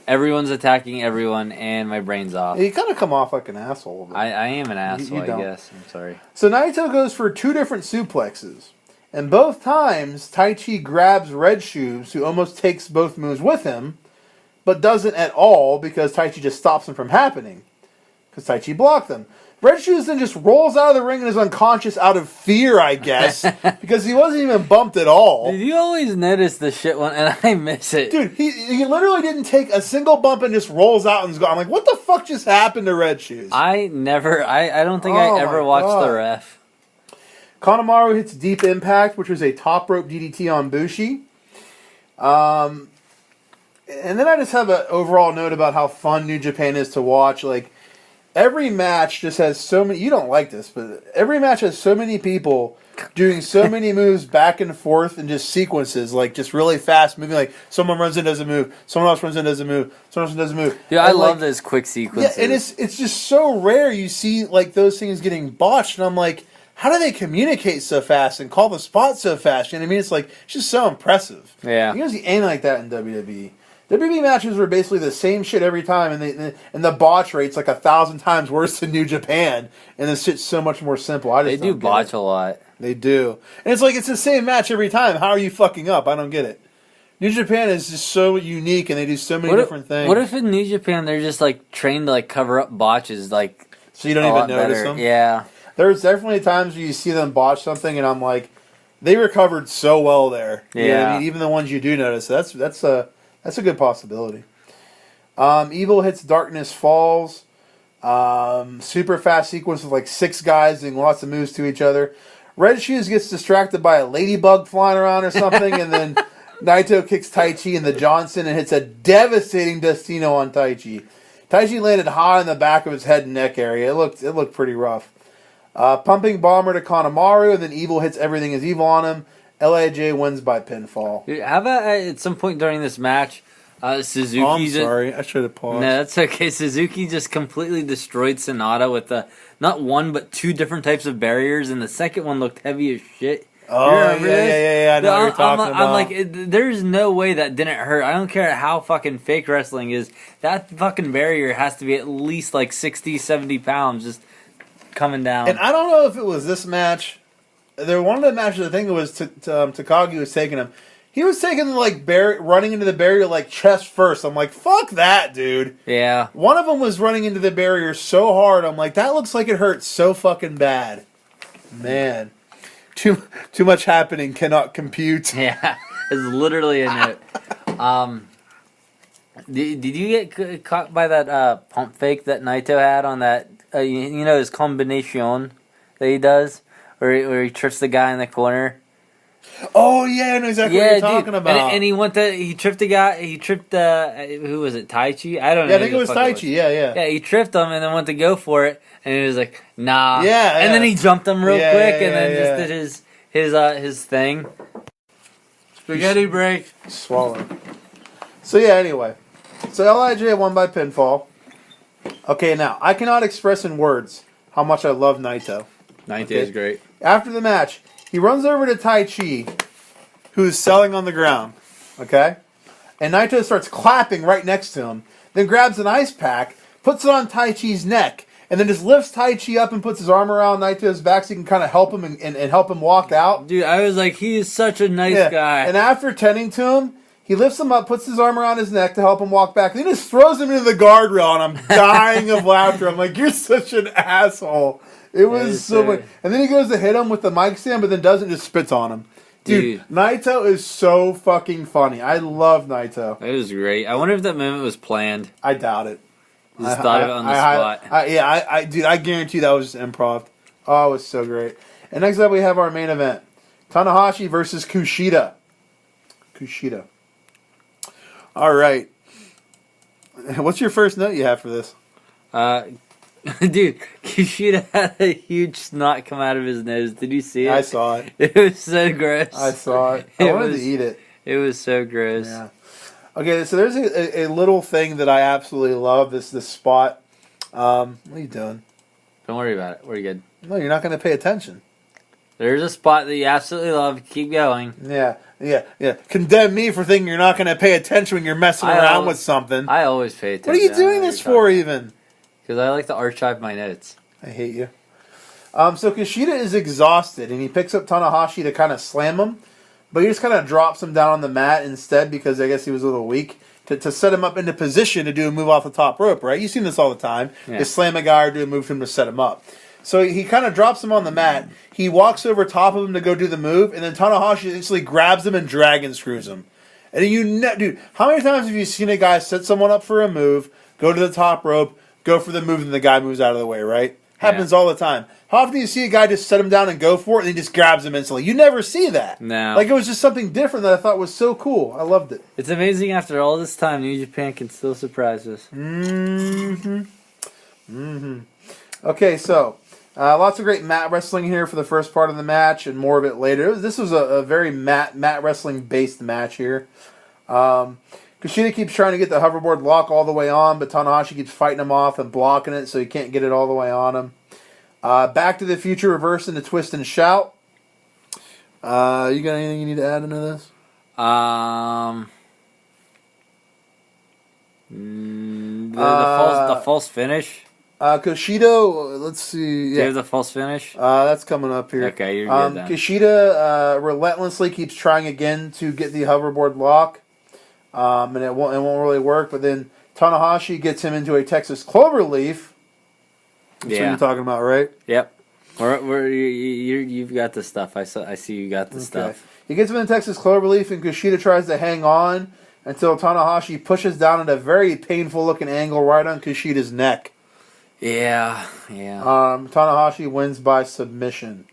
everyone's attacking everyone, and my brain's off. You kind of come off like an asshole. I am an asshole, I guess. I'm sorry. So Naito goes for 2 different suplexes. And both times, Taichi grabs Red Shoes, who almost takes both moves with him, but doesn't at all because Taichi just stops them from happening. Because Taichi blocked them. Red Shoes then just rolls out of the ring and is unconscious out of fear, I guess, because he wasn't even bumped at all. Dude, you always notice the shit one, and I miss it. Dude, he literally didn't take a single bump and just rolls out and is gone. I'm like, what the fuck just happened to Red Shoes? I don't think I ever watched the ref. Kanemaru hits Deep Impact, which was a top rope DDT on Bushi. And then I just have an overall note about how fun New Japan is to watch. Like, every match just has so many... You don't like this, but every match has so many people doing so many moves back and forth in just sequences. Like, just really fast moving. Like, someone runs in, does a move. Someone else runs in, does a move. Someone else does a move. Dude, I love those quick sequences. Yeah, and it's just so rare you see, like, those things getting botched. And I'm like... How do they communicate so fast and call the spot so fast? You know what I mean? It's like, it's just so impressive. Yeah. You don't see anything like that in WWE. WWE matches were basically the same shit every time, and the botch rate's like 1,000 times worse than New Japan, and this shit's so much more simple. They do botch a lot. They do. And it's like, it's the same match every time. How are you fucking up? I don't get it. New Japan is just so unique, and they do so many different things. What if in New Japan they're just, like, trained to, like, cover up botches, like... So you don't even notice them? Yeah. There's definitely times where you see them botch something, and I'm like, they recovered so well there. Yeah. You know what I mean? Even the ones you do notice. That's a good possibility. Evil hits Darkness Falls. Super fast sequence with like 6 guys doing lots of moves to each other. Red Shoes gets distracted by a ladybug flying around or something, and then Naito kicks Taichi in the Johnson and hits a devastating Destino on Taichi. Taichi landed high in the back of his head and neck area. It looked pretty rough. Pumping Bomber to Kanemaru, and then Evil hits Everything is Evil on him. LIJ wins by pinfall. Dude, how about at some point during this match, Suzuki... Oh, I'm sorry. I should have paused. No, that's okay. Suzuki just completely destroyed Sonata with not one, but 2 different types of barriers, and the second one looked heavy as shit. Oh, yeah. I know what you're talking about. I'm like, there's no way that didn't hurt. I don't care how fucking fake wrestling is. That fucking barrier has to be at least like 60, 70 pounds just coming down. And I don't know if it was this match. One of the matches, I think it was Takagi was taking him. He was taking like running into the barrier like chest first. I'm like, fuck that, dude. Yeah. One of them was running into the barrier so hard. I'm like, that looks like it hurts so fucking bad. Man. Too much happening, cannot compute. Yeah, it's literally a note. Did you get caught by that pump fake that Naito had on that? His combination that he does, where he trips the guy in the corner. Oh yeah, I know exactly what you're talking about. And he tripped the guy. He tripped who was it? Taichi? I don't know. Yeah, I think it was Taichi. Yeah. Yeah, he tripped him and then went to go for it, and he was like, "Nah." Yeah. And then he jumped him real quick, and then just did his thing. Spaghetti break. Swallow. So yeah. Anyway, so LIJ won by pinfall. Okay, now I cannot express in words how much I love Naito. Naito is great. After the match, He runs over to Tai Chi, who's selling on the ground. Okay? And Naito starts clapping right next to him. Then grabs an ice pack, puts it on Tai Chi's neck, and then just lifts Tai Chi up and puts his arm around Naito's back so he can kind of help him and help him walk out. Dude, I was like, he is such a nice guy. And after tending to him, he lifts him up, puts his arm around his neck to help him walk back. Then he just throws him into the guardrail, and I'm dying of laughter. I'm like, you're such an asshole. It was so much. And then he goes to hit him with the mic stand, but then doesn't, just spits on him. Dude, Naito is so fucking funny. I love Naito. It was great. I wonder if that moment was planned. I doubt it. Just thought of it on the spot. Dude, I guarantee that was just improv. Oh, it was so great. And next up, we have our main event: Tanahashi versus Kushida. Kushida. All right. What's your first note you have for this? Dude, Kushida had a huge snot come out of his nose. Did you see it? I saw it. It was so gross. I saw it. I wanted to eat it. It was so gross. Yeah. Okay, so there's a little thing that I absolutely love. This spot. What are you doing? Don't worry about it. We're good. No, you're not going to pay attention. There's a spot that you absolutely love. Keep going. Yeah. Condemn me for thinking you're not going to pay attention when you're messing around with something. I always pay attention. What are you doing this for, even? Because I like to archive my notes. I hate you. So Kushida is exhausted, and he picks up Tanahashi to kind of slam him, but he just kind of drops him down on the mat instead because I guess he was a little weak, to set him up into position to do a move off the top rope, right? You've seen this all the time. Yeah. You slam a guy or do a move to him to set him up. So he kind of drops him on the mat. He walks over top of him to go do the move, and then Tanahashi instantly grabs him and dragon screws him. And dude, how many times have you seen a guy set someone up for a move, go to the top rope, go for the move, and the guy moves out of the way, right? Happens all the time. How often do you see a guy just set him down and go for it, and he just grabs him instantly? You never see that. No. Like, it was just something different that I thought was so cool. I loved it. It's amazing after all this time, New Japan can still surprise us. Okay, so lots of great mat wrestling here for the first part of the match, and more of it later. This was a very mat wrestling-based match here. Kushida keeps trying to get the hoverboard lock all the way on, but Tanahashi keeps fighting him off and blocking it so he can't get it all the way on him. Back to the Future reverse into twist and shout. You got anything you need to add into this? The false finish. Kushida, let's see. Yeah. Do you have the false finish? That's coming up here. Okay, you're good then. Kushida relentlessly keeps trying again to get the hoverboard lock. And it won't really work. But then Tanahashi gets him into a Texas Cloverleaf. That's what you're talking about, right? Yep. You've got the stuff. I see you got the stuff. He gets him in Texas Cloverleaf, and Kushida tries to hang on until Tanahashi pushes down at a very painful looking angle right on Kushida's neck. Yeah. Tanahashi wins by submission.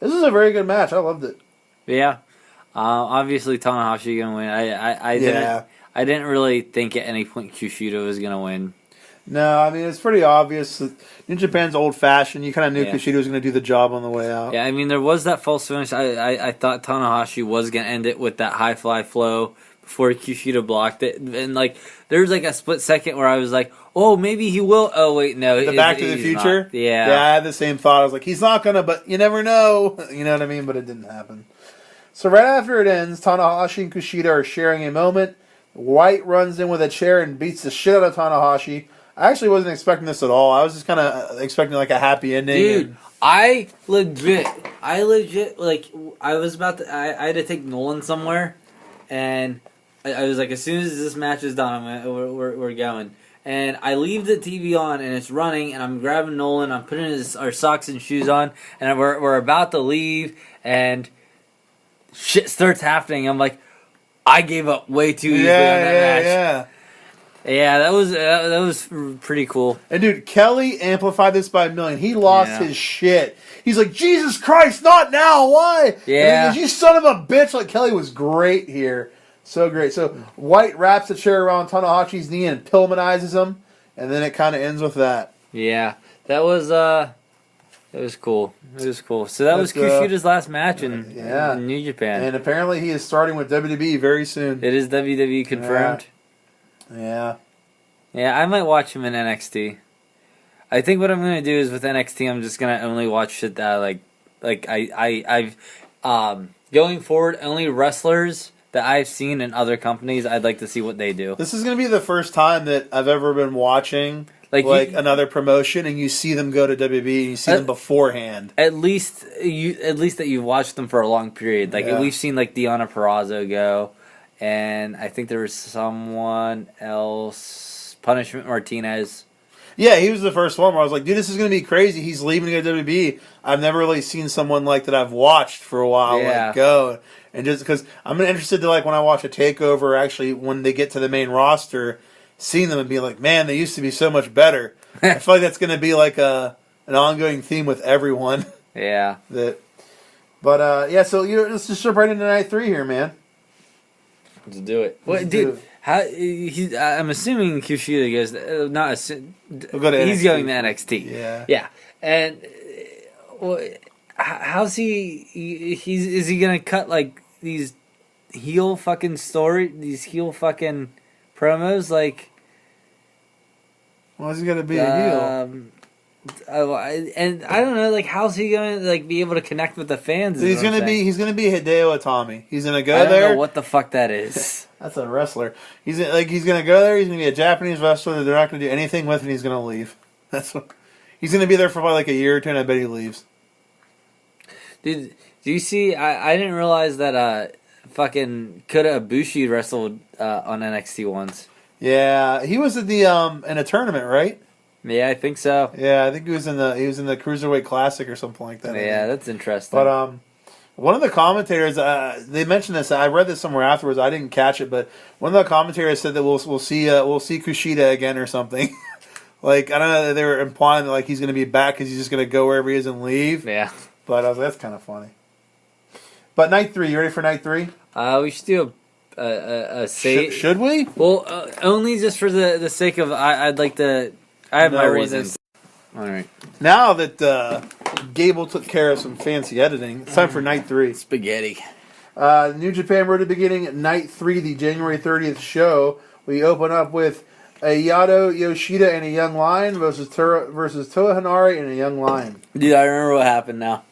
This is a very good match. I loved it. Yeah. Obviously Tanahashi gonna win. I didn't really think at any point Kushida was gonna win. No, I mean it's pretty obvious that New Japan's old fashioned. You kind of knew Kushida was gonna do the job on the way out. Yeah, I mean there was that false finish. I thought Tanahashi was gonna end it with that high fly flow before Kushida blocked it, and like there was like a split second where I was like, oh maybe he will. Oh wait, no. The Back to the Future. Not. Yeah, I had the same thought. I was like, he's not gonna, but you never know. You know what I mean? But it didn't happen. So right after it ends, Tanahashi and Kushida are sharing a moment. White runs in with a chair and beats the shit out of Tanahashi. I actually wasn't expecting this at all. I was just kind of expecting like a happy ending. Dude, I legit, like, I was about to, I had to take Nolan somewhere, and I was like, as soon as this match is done, we're going. And I leave the TV on, and it's running, and I'm grabbing Nolan, I'm putting our socks and shoes on, and we're about to leave, and shit starts happening. I'm like, I gave up way too easily on that match. Yeah, that was pretty cool. And dude, Kelly amplified this by a million. He lost his shit. He's like, Jesus Christ, not now, why? Yeah. And you son of a bitch. Like, Kelly was great here. So great. So White wraps the chair around Tanahashi's knee and Pillmanizes him, and then it kind of ends with that. Yeah, that was cool. It was cool. So that was Kushida's last match in New Japan. And apparently he is starting with WWE very soon. It is WWE confirmed. Yeah. Yeah, I might watch him in NXT. I think what I'm going to do is with NXT, I'm just going to only watch shit that I've Going forward, only wrestlers that I've seen in other companies, I'd like to see what they do. This is going to be the first time that I've ever been watching another promotion, and you see them go to WB, and you see them beforehand. At least that you've watched them for a long period. Like we've seen like Deonna Purrazzo go, and I think there was someone else, Punishment Martinez. Yeah, he was the first one where I was like, dude, this is going to be crazy. He's leaving to go to WB. I've never really seen someone like that I've watched for a while go. And just because I'm interested to, like, when I watch a takeover, actually, when they get to the main roster, seeing them and be like, man, they used to be so much better. I feel like that's going to be like an ongoing theme with everyone. Yeah. So let's just jump right into night 3 here, man. Let's do it. What, dude? I'm assuming Kushida goes. He's going to NXT. Yeah. Yeah. And how's he? Is he gonna cut like these heel fucking promos? Like, why is he gonna be a heel? And I don't know, like, how's he gonna like be able to connect with the fans? He's gonna be Hideo Itami. He's gonna go there. I don't know what the fuck that is. That's a wrestler. He's gonna go there. He's gonna be a Japanese wrestler that they're not gonna do anything with, and he's gonna leave. That's what. He's gonna be there for probably like a year or two, and I bet he leaves. Dude, do you see? I didn't realize that fucking Kota Ibushi wrestled on NXT once. Yeah, he was at the in a tournament, right? Yeah, I think so. Yeah, I think he was in the Cruiserweight Classic or something like that. Yeah, that's interesting. But one of the commentators, they mentioned this. I read this somewhere afterwards. I didn't catch it, but one of the commentators said that we'll see Kushida again or something. Like, I don't know. They were implying that like he's going to be back because he's just going to go wherever he is and leave. Yeah. But I was like, that's kind of funny. But night 3, you ready for night 3? We should do a say. Should we? Well, only just for the sake of I'd like to. I have my reasons. All right. Now that Gable took care of some fancy editing, it's time for night 3. Spaghetti. New Japan Road to Beginning, night 3, the January 30th show. We open up with a Yado Yoshida and a Young Lion versus Toa Hanare and a Young Lion. Dude, I remember what happened now.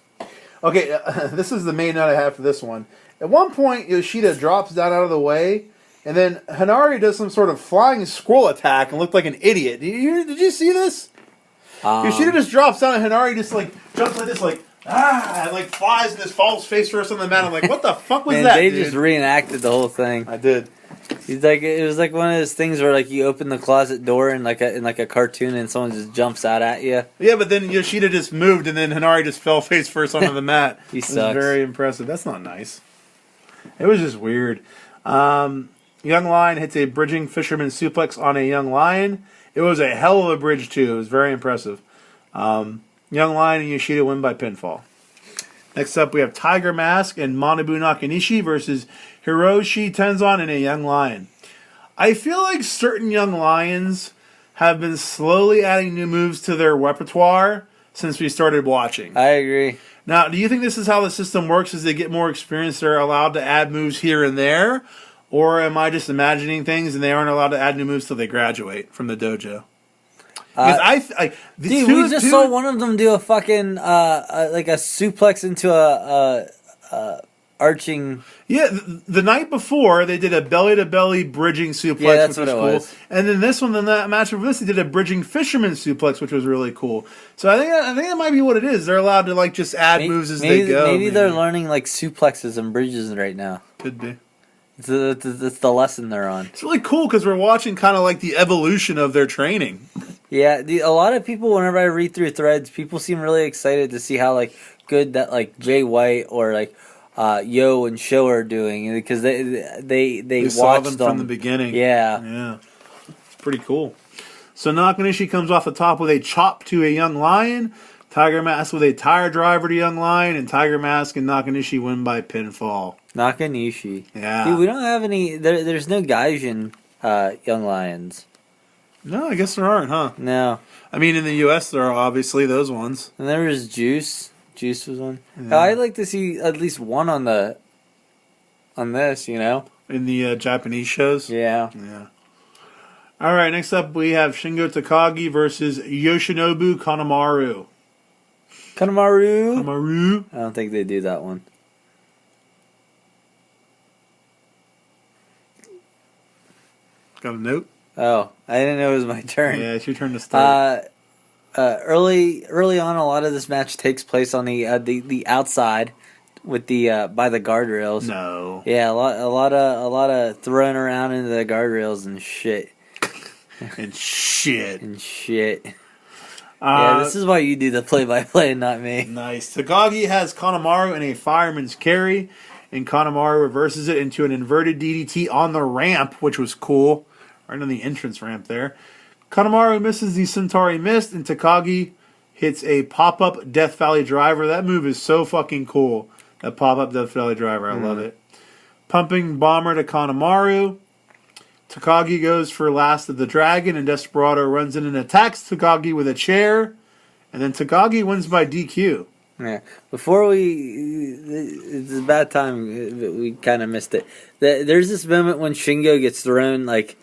Okay, this is the main note I have for this one. At one point, Yoshida drops down out of the way, and then Hanare does some sort of flying squirrel attack and looked like an idiot. Did you see this? Yoshida just drops down, and Hanare just like jumps like this, like, and like flies and just falls face first on the mat. I'm like, what the fuck was that, They dude? just reenacted the whole thing. I did. He's like, it was like one of those things where like you open the closet door in like a cartoon and someone just jumps out at you. Yeah, but then Yoshida just moved and then Hanare just fell face first onto the mat. He sucks. It was very impressive. That's not nice. It was just weird. Young Lion hits a bridging fisherman suplex on a Young Lion. It was a hell of a bridge too. It was very impressive. Young Lion and Yoshida win by pinfall. Next up, we have Tiger Mask and Manabu Nakanishi versus Hiroshi Tenzan and a Young Lion. I feel like certain Young Lions have been slowly adding new moves to their repertoire since we started watching. I agree. Now, do you think this is how the system works? As they get more experience, they're allowed to add moves here and there? Or am I just imagining things and they aren't allowed to add new moves till they graduate from the dojo? We just saw one of them do a fucking like a suplex into a arching. Yeah, the night before they did a belly to belly bridging suplex, which was cool. And then this one, that match of this, they did a bridging fisherman suplex, which was really cool. So I think that might be what it is. They're allowed to like just add moves as they go. Maybe they're learning like suplexes and bridges right now. Could be. It's the lesson they're on. It's really cool because we're watching kind of like the evolution of their training. Yeah, a lot of people, whenever I read through threads, people seem really excited to see how like good that like Jay White or like Yo and Show are doing because they saw watched them from the beginning. Yeah, it's pretty cool. So Nakanishi comes off the top with a chop to a Young Lion. Tiger Mask with a tire driver to Young Lion, and Tiger Mask and Nakanishi win by pinfall. Nakanishi. Yeah. Dude, we don't have any. There's no Gaijin Young Lions. No, I guess there aren't, huh? No. I mean, in the U.S., there are obviously those ones. And there was Juice. Juice was one. Yeah. I'd like to see at least one on this, you know? In the Japanese shows? Yeah. Yeah. All right, next up we have Shingo Takagi versus Got a note? Oh, I didn't know it was my turn. Yeah, it's your turn to start. Early on, a lot of this match takes place on the outside with the by the guardrails. No. Yeah, a lot of throwing around into the guardrails and shit. And shit. Yeah, this is why you do the play-by-play and not me. Nice. Takagi has Kanemaru in a fireman's carry, and Kanemaru reverses it into an inverted DDT on the ramp, which was cool. Right on the entrance ramp there. Kanemaru misses the Centauri Mist, and Takagi hits a pop-up Death Valley Driver. That move is so fucking cool. That pop-up Death Valley Driver. I love it. Pumping Bomber to Kanemaru. Takagi goes for Last of the Dragon, and Desperado runs in and attacks Takagi with a chair. And then Takagi wins by DQ. Yeah. Before it's a bad time. We kind of missed it. There's this moment when Shingo gets thrown, like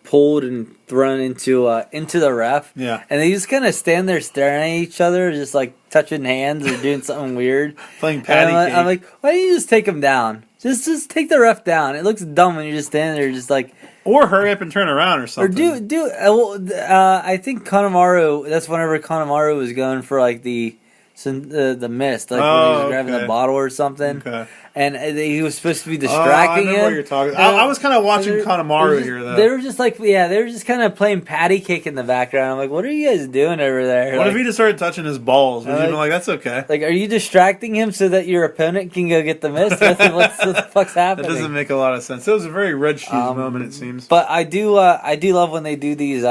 pulled and thrown into the ref. Yeah. And they just kind of stand there staring at each other, just like touching hands or doing something weird. Playing patty cake. I'm like, why don't you just take him down? Just take the ref down. It looks dumb when you're just standing there, just like. Or hurry up and turn around or something. Or I think Kanemaru. That's whenever Kanemaru was going for like the mist, like when he was grabbing the bottle or something. Okay. And he was supposed to be distracting him. I know what you're talking about. I was kind of watching Kanemaru here, though. They were just like, they were just kind of playing patty cake in the background. I'm like, what are you guys doing over there? What if he just started touching his balls? Would you have been like, that's okay? Like, are you distracting him so that your opponent can go get the mist? What the fuck's happening? That doesn't make a lot of sense. It was a very Red Shoes moment, it seems. But I do love when they do these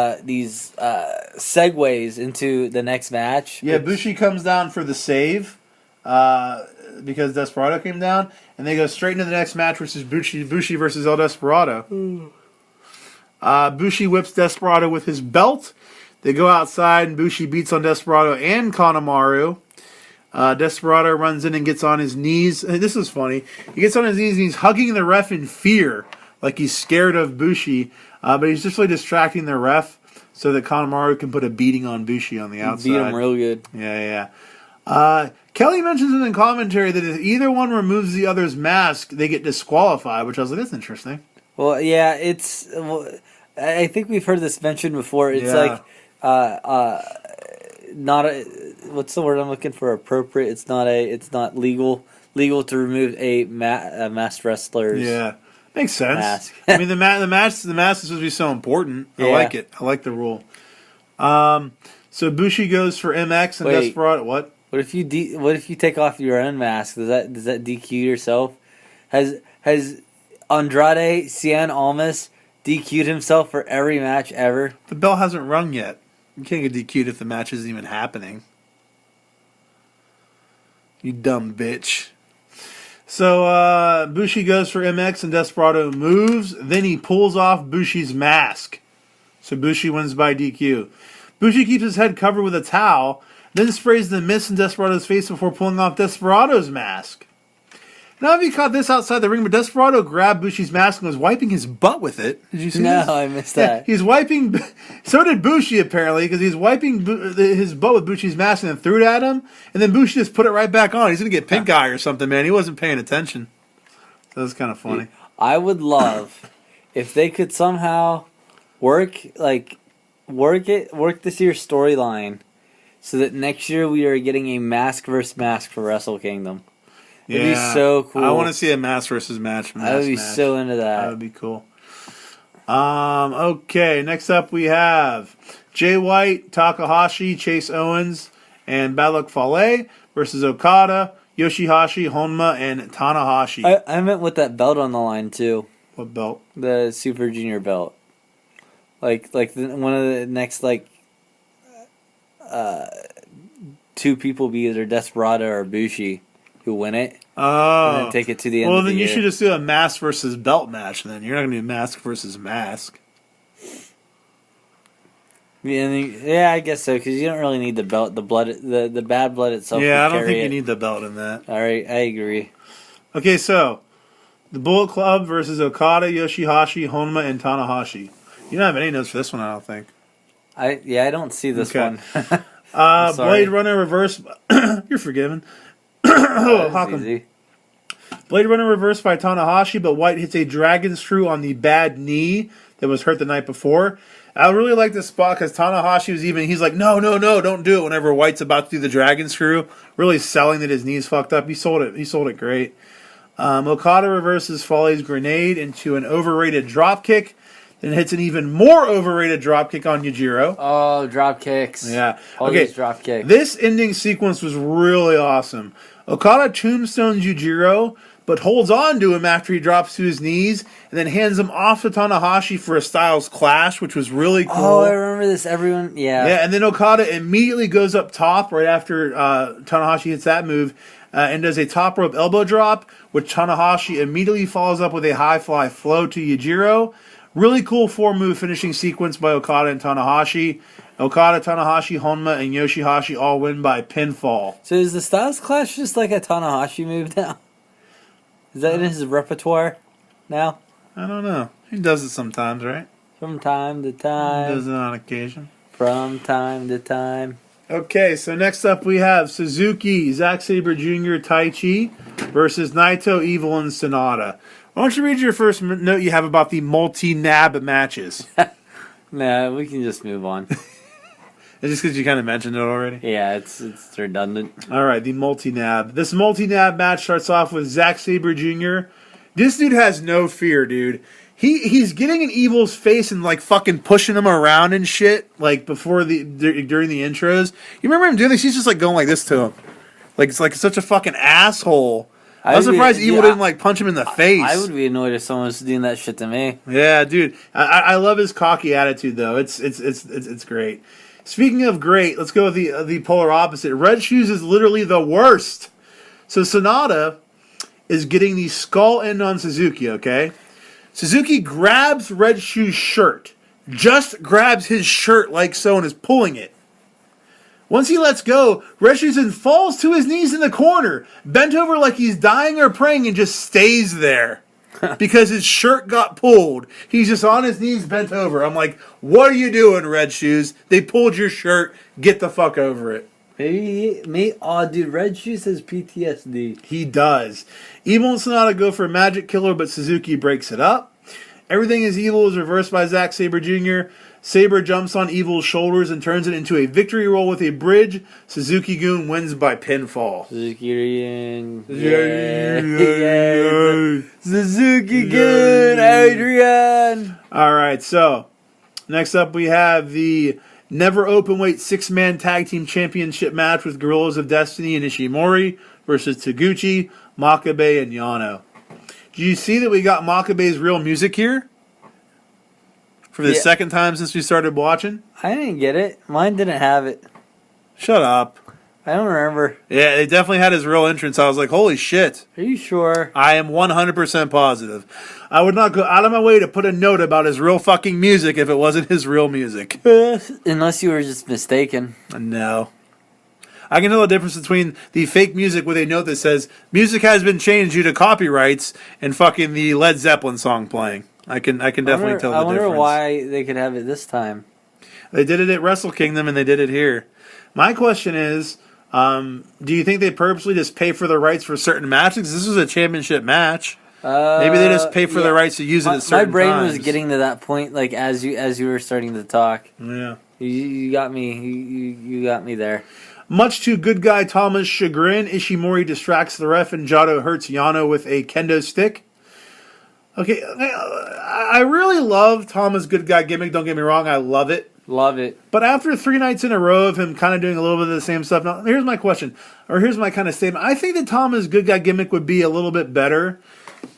segues into the next match. Yeah, Bushi comes down for the save. Because Desperado came down, and they go straight into the next match, which is Bushi versus El Desperado. Bushi whips Desperado with his belt. They go outside, and Bushi beats on Desperado and Kanemaru. Desperado runs in and gets on his knees. And this is funny. He gets on his knees, and he's hugging the ref in fear, like he's scared of Bushi. But he's just really distracting the ref so that Kanemaru can put a beating on Bushi on the outside. Beat him real good. Yeah. Kelly mentions in the commentary that if either one removes the other's mask, they get disqualified, which I was like, that's interesting. Well, yeah, I think we've heard this mentioned before. It's like, not what's the word I'm looking for? Appropriate. It's not legal to remove a masked wrestler's. Yeah, makes sense. Mask. I mean, the mask is supposed to be so important. I like it. I like the rule. So Bushi goes for MX and Desperado. What? What if you take off your own mask? Does that DQ yourself? Has Andrade Cien Almas DQ'd himself for every match ever? The bell hasn't rung yet. You can't get DQ'd if the match isn't even happening. You dumb bitch. So Bushi goes for MX and Desperado moves. Then he pulls off Bushi's mask. So Bushi wins by DQ. Bushi keeps his head covered with a towel, then sprays the mist in Desperado's face before pulling off Desperado's mask. Now, if you caught this outside the ring, but Desperado grabbed Bushi's mask and was wiping his butt with it. Did you see this? No, I missed that. He's wiping... So did Bushi, apparently, because he's wiping his butt with Bushi's mask and then threw it at him, and then Bushi just put it right back on. He's going to get pink eye or something, man. He wasn't paying attention. So that's kind of funny. I would love if they could somehow work this year's storyline so that next year we are getting a mask versus mask for Wrestle Kingdom. It'd be so cool. I want to see a mask versus match. I would be so into that. That would be cool. Okay, next up we have Jay White, Takahashi, Chase Owens, and Bad Luck Fale versus Okada, Yoshihashi, Honma, and Tanahashi. I meant with that belt on the line too. What belt? The Super Junior belt. One of the next two people be either Desperado or Bushi who win it. Oh. And then take it to the end of the year. Well, then you should just do a mask versus belt match then. You're not going to do mask versus mask. Yeah, I guess so, because you don't really need the belt. The bad blood itself. Yeah, I don't think you need the belt in that. All right, I agree. Okay, so the Bullet Club versus Okada, Yoshihashi, Honma, and Tanahashi. You don't have any notes for this one, I don't think. I don't see this one. Blade Runner reverse. You're forgiven. Easy. Blade Runner reversed by Tanahashi, but White hits a dragon screw on the bad knee that was hurt the night before. I really like this spot because Tanahashi he's like, no, don't do it whenever White's about to do the dragon screw. Really selling that his knee's fucked up. He sold it great. Okada reverses Foley's grenade into an overrated dropkick. Then hits an even more overrated dropkick on Yujiro. Oh, drop kicks. Yeah. Always drop kicks. This ending sequence was really awesome. Okada tombstones Yujiro, but holds on to him after he drops to his knees, and then hands him off to Tanahashi for a Styles Clash, which was really cool. Oh, I remember this. Everyone, yeah. Yeah, and then Okada immediately goes up top right after Tanahashi hits that move, and does a top rope elbow drop, which Tanahashi immediately follows up with a high fly flow to Yujiro. Really cool 4-move finishing sequence by Okada and Tanahashi. Okada, Tanahashi, Honma, and Yoshihashi all win by pinfall. So is the Styles Clash just like a Tanahashi move now? Is that in his repertoire now? I don't know. He does it sometimes, right? From time to time. He does it on occasion. From time to time. Okay, so next up we have Suzuki, Zack Sabre Jr., Taichi versus Naito, Evil, and Sonata. Why don't you read your first note you have about the multi-nab matches? Nah, we can just move on. It's just because you kind of mentioned it already? Yeah, it's redundant. All right, the multi-nab. This multi-nab match starts off with Zack Sabre Jr. This dude has no fear, dude. He's getting in Evil's face and like fucking pushing him around and shit. Like during the intros. You remember him doing this? He's just like going like this to him. Like it's like such a fucking asshole. I'm surprised Evil didn't like punch him in the face. I would be annoyed if someone was doing that shit to me. Yeah, dude. I love his cocky attitude though. It's great. Speaking of great, let's go with the polar opposite. Red Shoes is literally the worst. So Sonata is getting the skull end on Suzuki, okay? Suzuki grabs Red Shoes' shirt. Just grabs his shirt like so and is pulling it. Once he lets go, Red Shoes then falls to his knees in the corner, bent over like he's dying or praying, and just stays there. Because his shirt got pulled. He's just on his knees bent over. I'm like, what are you doing, Red Shoes? They pulled your shirt. Get the fuck over it. Dude, Red Shoes has PTSD. He does. Evil and Sonata go for a magic killer, but Suzuki breaks it up. Everything is Evil is reversed by Zack Sabre Jr. Sabre jumps on Evil's shoulders and turns it into a victory roll with a bridge. Suzuki-gun wins by pinfall. Suzuki-gun. Suzuki-gun, Adrian. All right, so next up we have the never openweight 6-man tag team championship match with Guerrillas of Destiny and Ishimori versus Taguchi, Makabe, and Yano. Do you see that we got Makabe's real music here? For the second time since we started watching? I didn't get it. Mine didn't have it. Shut up. I don't remember. Yeah, they definitely had his real entrance. I was like, holy shit. Are you sure? I am 100% positive. I would not go out of my way to put a note about his real fucking music if it wasn't his real music. Unless you were just mistaken. No. I can tell the difference between the fake music with a note that says, music has been changed due to copyrights, and fucking the Led Zeppelin song playing. I can definitely tell the difference. I wonder why they could have it this time. They did it at Wrestle Kingdom and they did it here. My question is, do you think they purposely just pay for the rights for certain matches? This was a championship match. Maybe they just pay for the rights to use it at certain times. My brain was getting to that point, like as you were starting to talk. Yeah, you got me. You got me there. Much to good guy Tama's chagrin, Ishimori distracts the ref and Jado hurts Yano with a kendo stick. Okay, I really love Tama's good guy gimmick. Don't get me wrong, I love it. Love it. But after 3 nights in a row of him kind of doing a little bit of the same stuff, now here's my question, or here's my kind of statement. I think that Tama's good guy gimmick would be a little bit better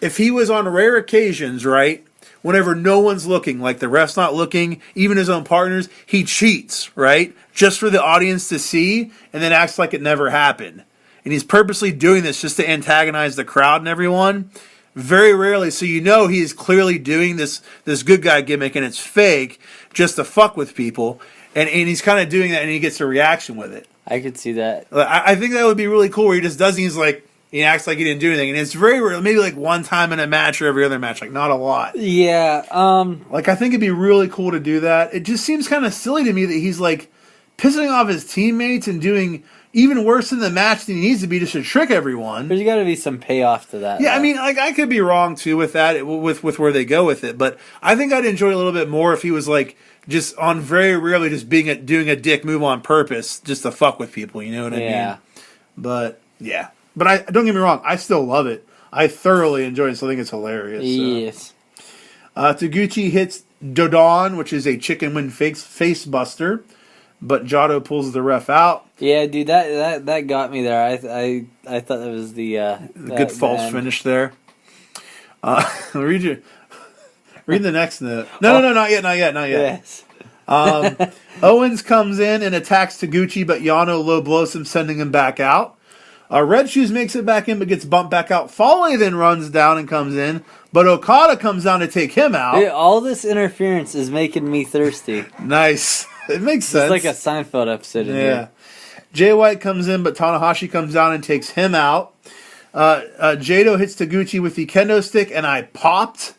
if he was on rare occasions, right? Whenever no one's looking, like the ref's not looking, even his own partners, he cheats, right? Just for the audience to see, and then acts like it never happened. And he's purposely doing this just to antagonize the crowd and everyone. Very rarely, so you know he is clearly doing this good guy gimmick and it's fake just to fuck with people. And he's kind of doing that and he gets a reaction with it. I could see that. I think that would be really cool where he just does it, he's like, he acts like he didn't do anything. And it's very rare, maybe like one time in a match or every other match, like not a lot. Yeah. Like I think it'd be really cool to do that. It just seems kind of silly to me that he's like pissing off his teammates and doing even worse in the match than he needs to be just to trick everyone. There's got to be some payoff to that. Yeah, though. I mean, like, I could be wrong too with that, with where they go with it, but I think I'd enjoy it a little bit more if he was like just on very rarely just doing a dick move on purpose just to fuck with people. You know what I mean? But yeah, but I don't get me wrong, I still love it. I thoroughly enjoy it. So I think it's hilarious. Yes. Taguchi hits Dodon, which is a chicken wing face buster, but Jado pulls the ref out. Yeah, dude, that got me there. I thought that was the good false finish there. Read the next note. No, not yet. Yes. Owens comes in and attacks Taguchi, but Yano low blows him, sending him back out. Red Shoes makes it back in, but gets bumped back out. Foley then runs down and comes in, but Okada comes down to take him out. Dude, all this interference is making me thirsty. Nice. It makes sense. It's like a Seinfeld episode. Yeah. Jay White comes in, but Tanahashi comes down and takes him out. Jado hits Taguchi with the kendo stick, and I popped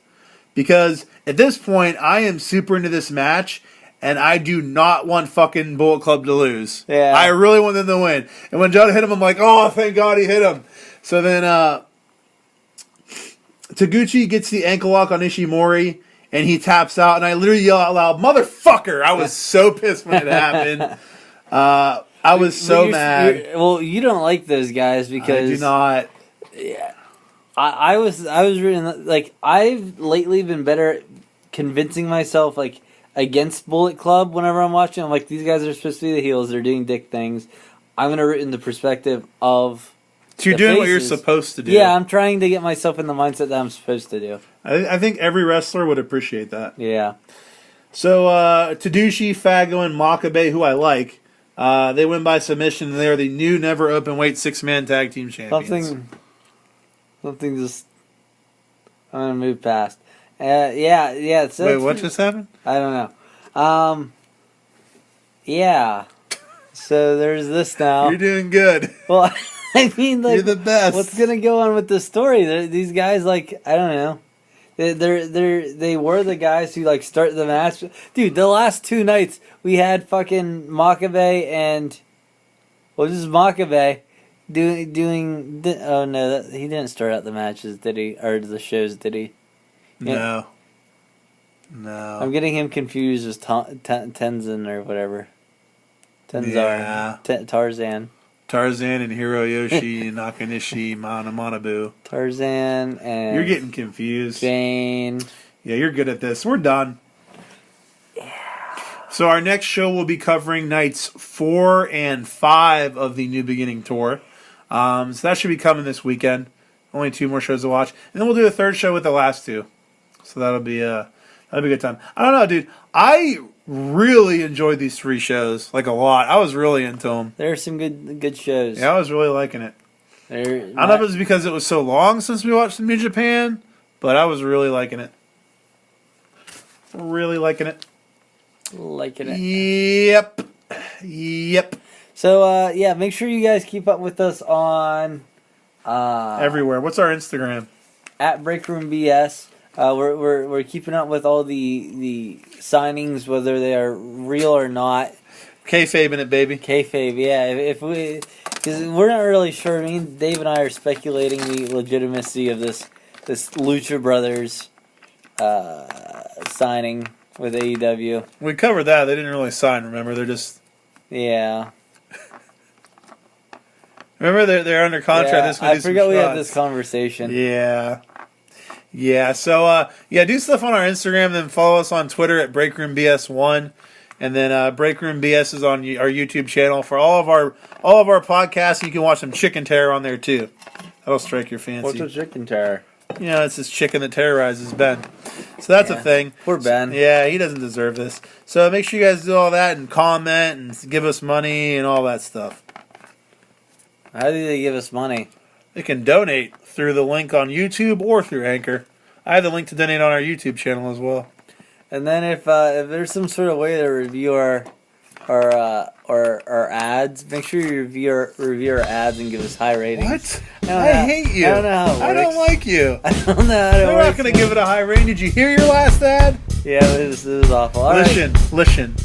because at this point I am super into this match, and I do not want fucking Bullet Club to lose. Yeah. I really want them to win. And when Jado hit him, I'm like, oh, thank God he hit him. So then Taguchi gets the ankle lock on Ishimori, and he taps out, and I literally yell out loud, motherfucker! I was so pissed when it happened. I was so mad. Well, you don't like those guys because I do not. Yeah, I was reading like I've lately been better at convincing myself like against Bullet Club whenever I'm watching. I'm like, these guys are supposed to be the heels. They're doing dick things. I'm gonna root in the perspective of. So you're doing what you're supposed to do. Yeah, I'm trying to get myself in the mindset that I'm supposed to do. I think every wrestler would appreciate that. Yeah. So Tadushi, Fago, and Makabe, who I like, they win by submission, and they are the new never open weight 6-man tag team champions. Something just. I'm gonna move past. Yeah. Wait, what just happened? I don't know. Yeah. So there's this now. You're doing good. Well, I mean, like, you're the best. What's gonna go on with this story? These guys, like, I don't know. They were the guys who like start the match. Dude, the last 2 nights we had fucking Makabe and this is Makabe doing. Oh no, he didn't start out the matches, did he? Or the shows, did he? No. I'm getting him confused with Tenzin or whatever. Tenzar. Tarzan. Tarzan and Hiroyoshi, Nakanishi, Manabu. Tarzan and... You're getting confused. Jane. Yeah, you're good at this. We're done. Yeah. So our next show will be covering nights 4 and 5 of the New Beginning tour. So that should be coming this weekend. Only 2 more shows to watch. And then we'll do a 3rd show with the last 2. So that'll be a good time. I don't know, dude. I really enjoyed these 3 shows, like a lot. I was really into them. There are some good shows. Yeah, I was really liking it. I don't know if it was because it was so long since we watched New Japan, but I was really liking it. Really liking it. Liking it. Yep. So, make sure you guys keep up with us on... everywhere. What's our Instagram? At Breakroom BS. We're keeping up with all the signings, whether they are real or not. Kayfabe in it, baby. Kayfabe, yeah. Because we're not really sure. Me and Dave and I are speculating the legitimacy of this Lucha Brothers signing with AEW. We covered that. They didn't really sign. Remember, they're just. Yeah. Remember, they're under contract. Yeah, I forgot we had this conversation. Yeah, so, do stuff on our Instagram, then follow us on Twitter at BreakroomBS1, and then Breakroom BS is on our YouTube channel for all of our podcasts. You can watch some Chicken Terror on there, too. That'll strike your fancy. What's a Chicken Terror? You know, it's this chicken that terrorizes Ben. So that's a thing. Poor Ben. Yeah, he doesn't deserve this. So make sure you guys do all that and comment and give us money and all that stuff. How do they give us money? They can donate through the link on YouTube or through Anchor. I have the link to donate on our YouTube channel as well. And then if there's some sort of way to review our ads, make sure you review our ads and give us high ratings. What? I hate you. I don't know how it works. I don't like you. I don't know how it We're works. not going to give it a high rating. Did you hear your last ad? Yeah, it was awful. All listen.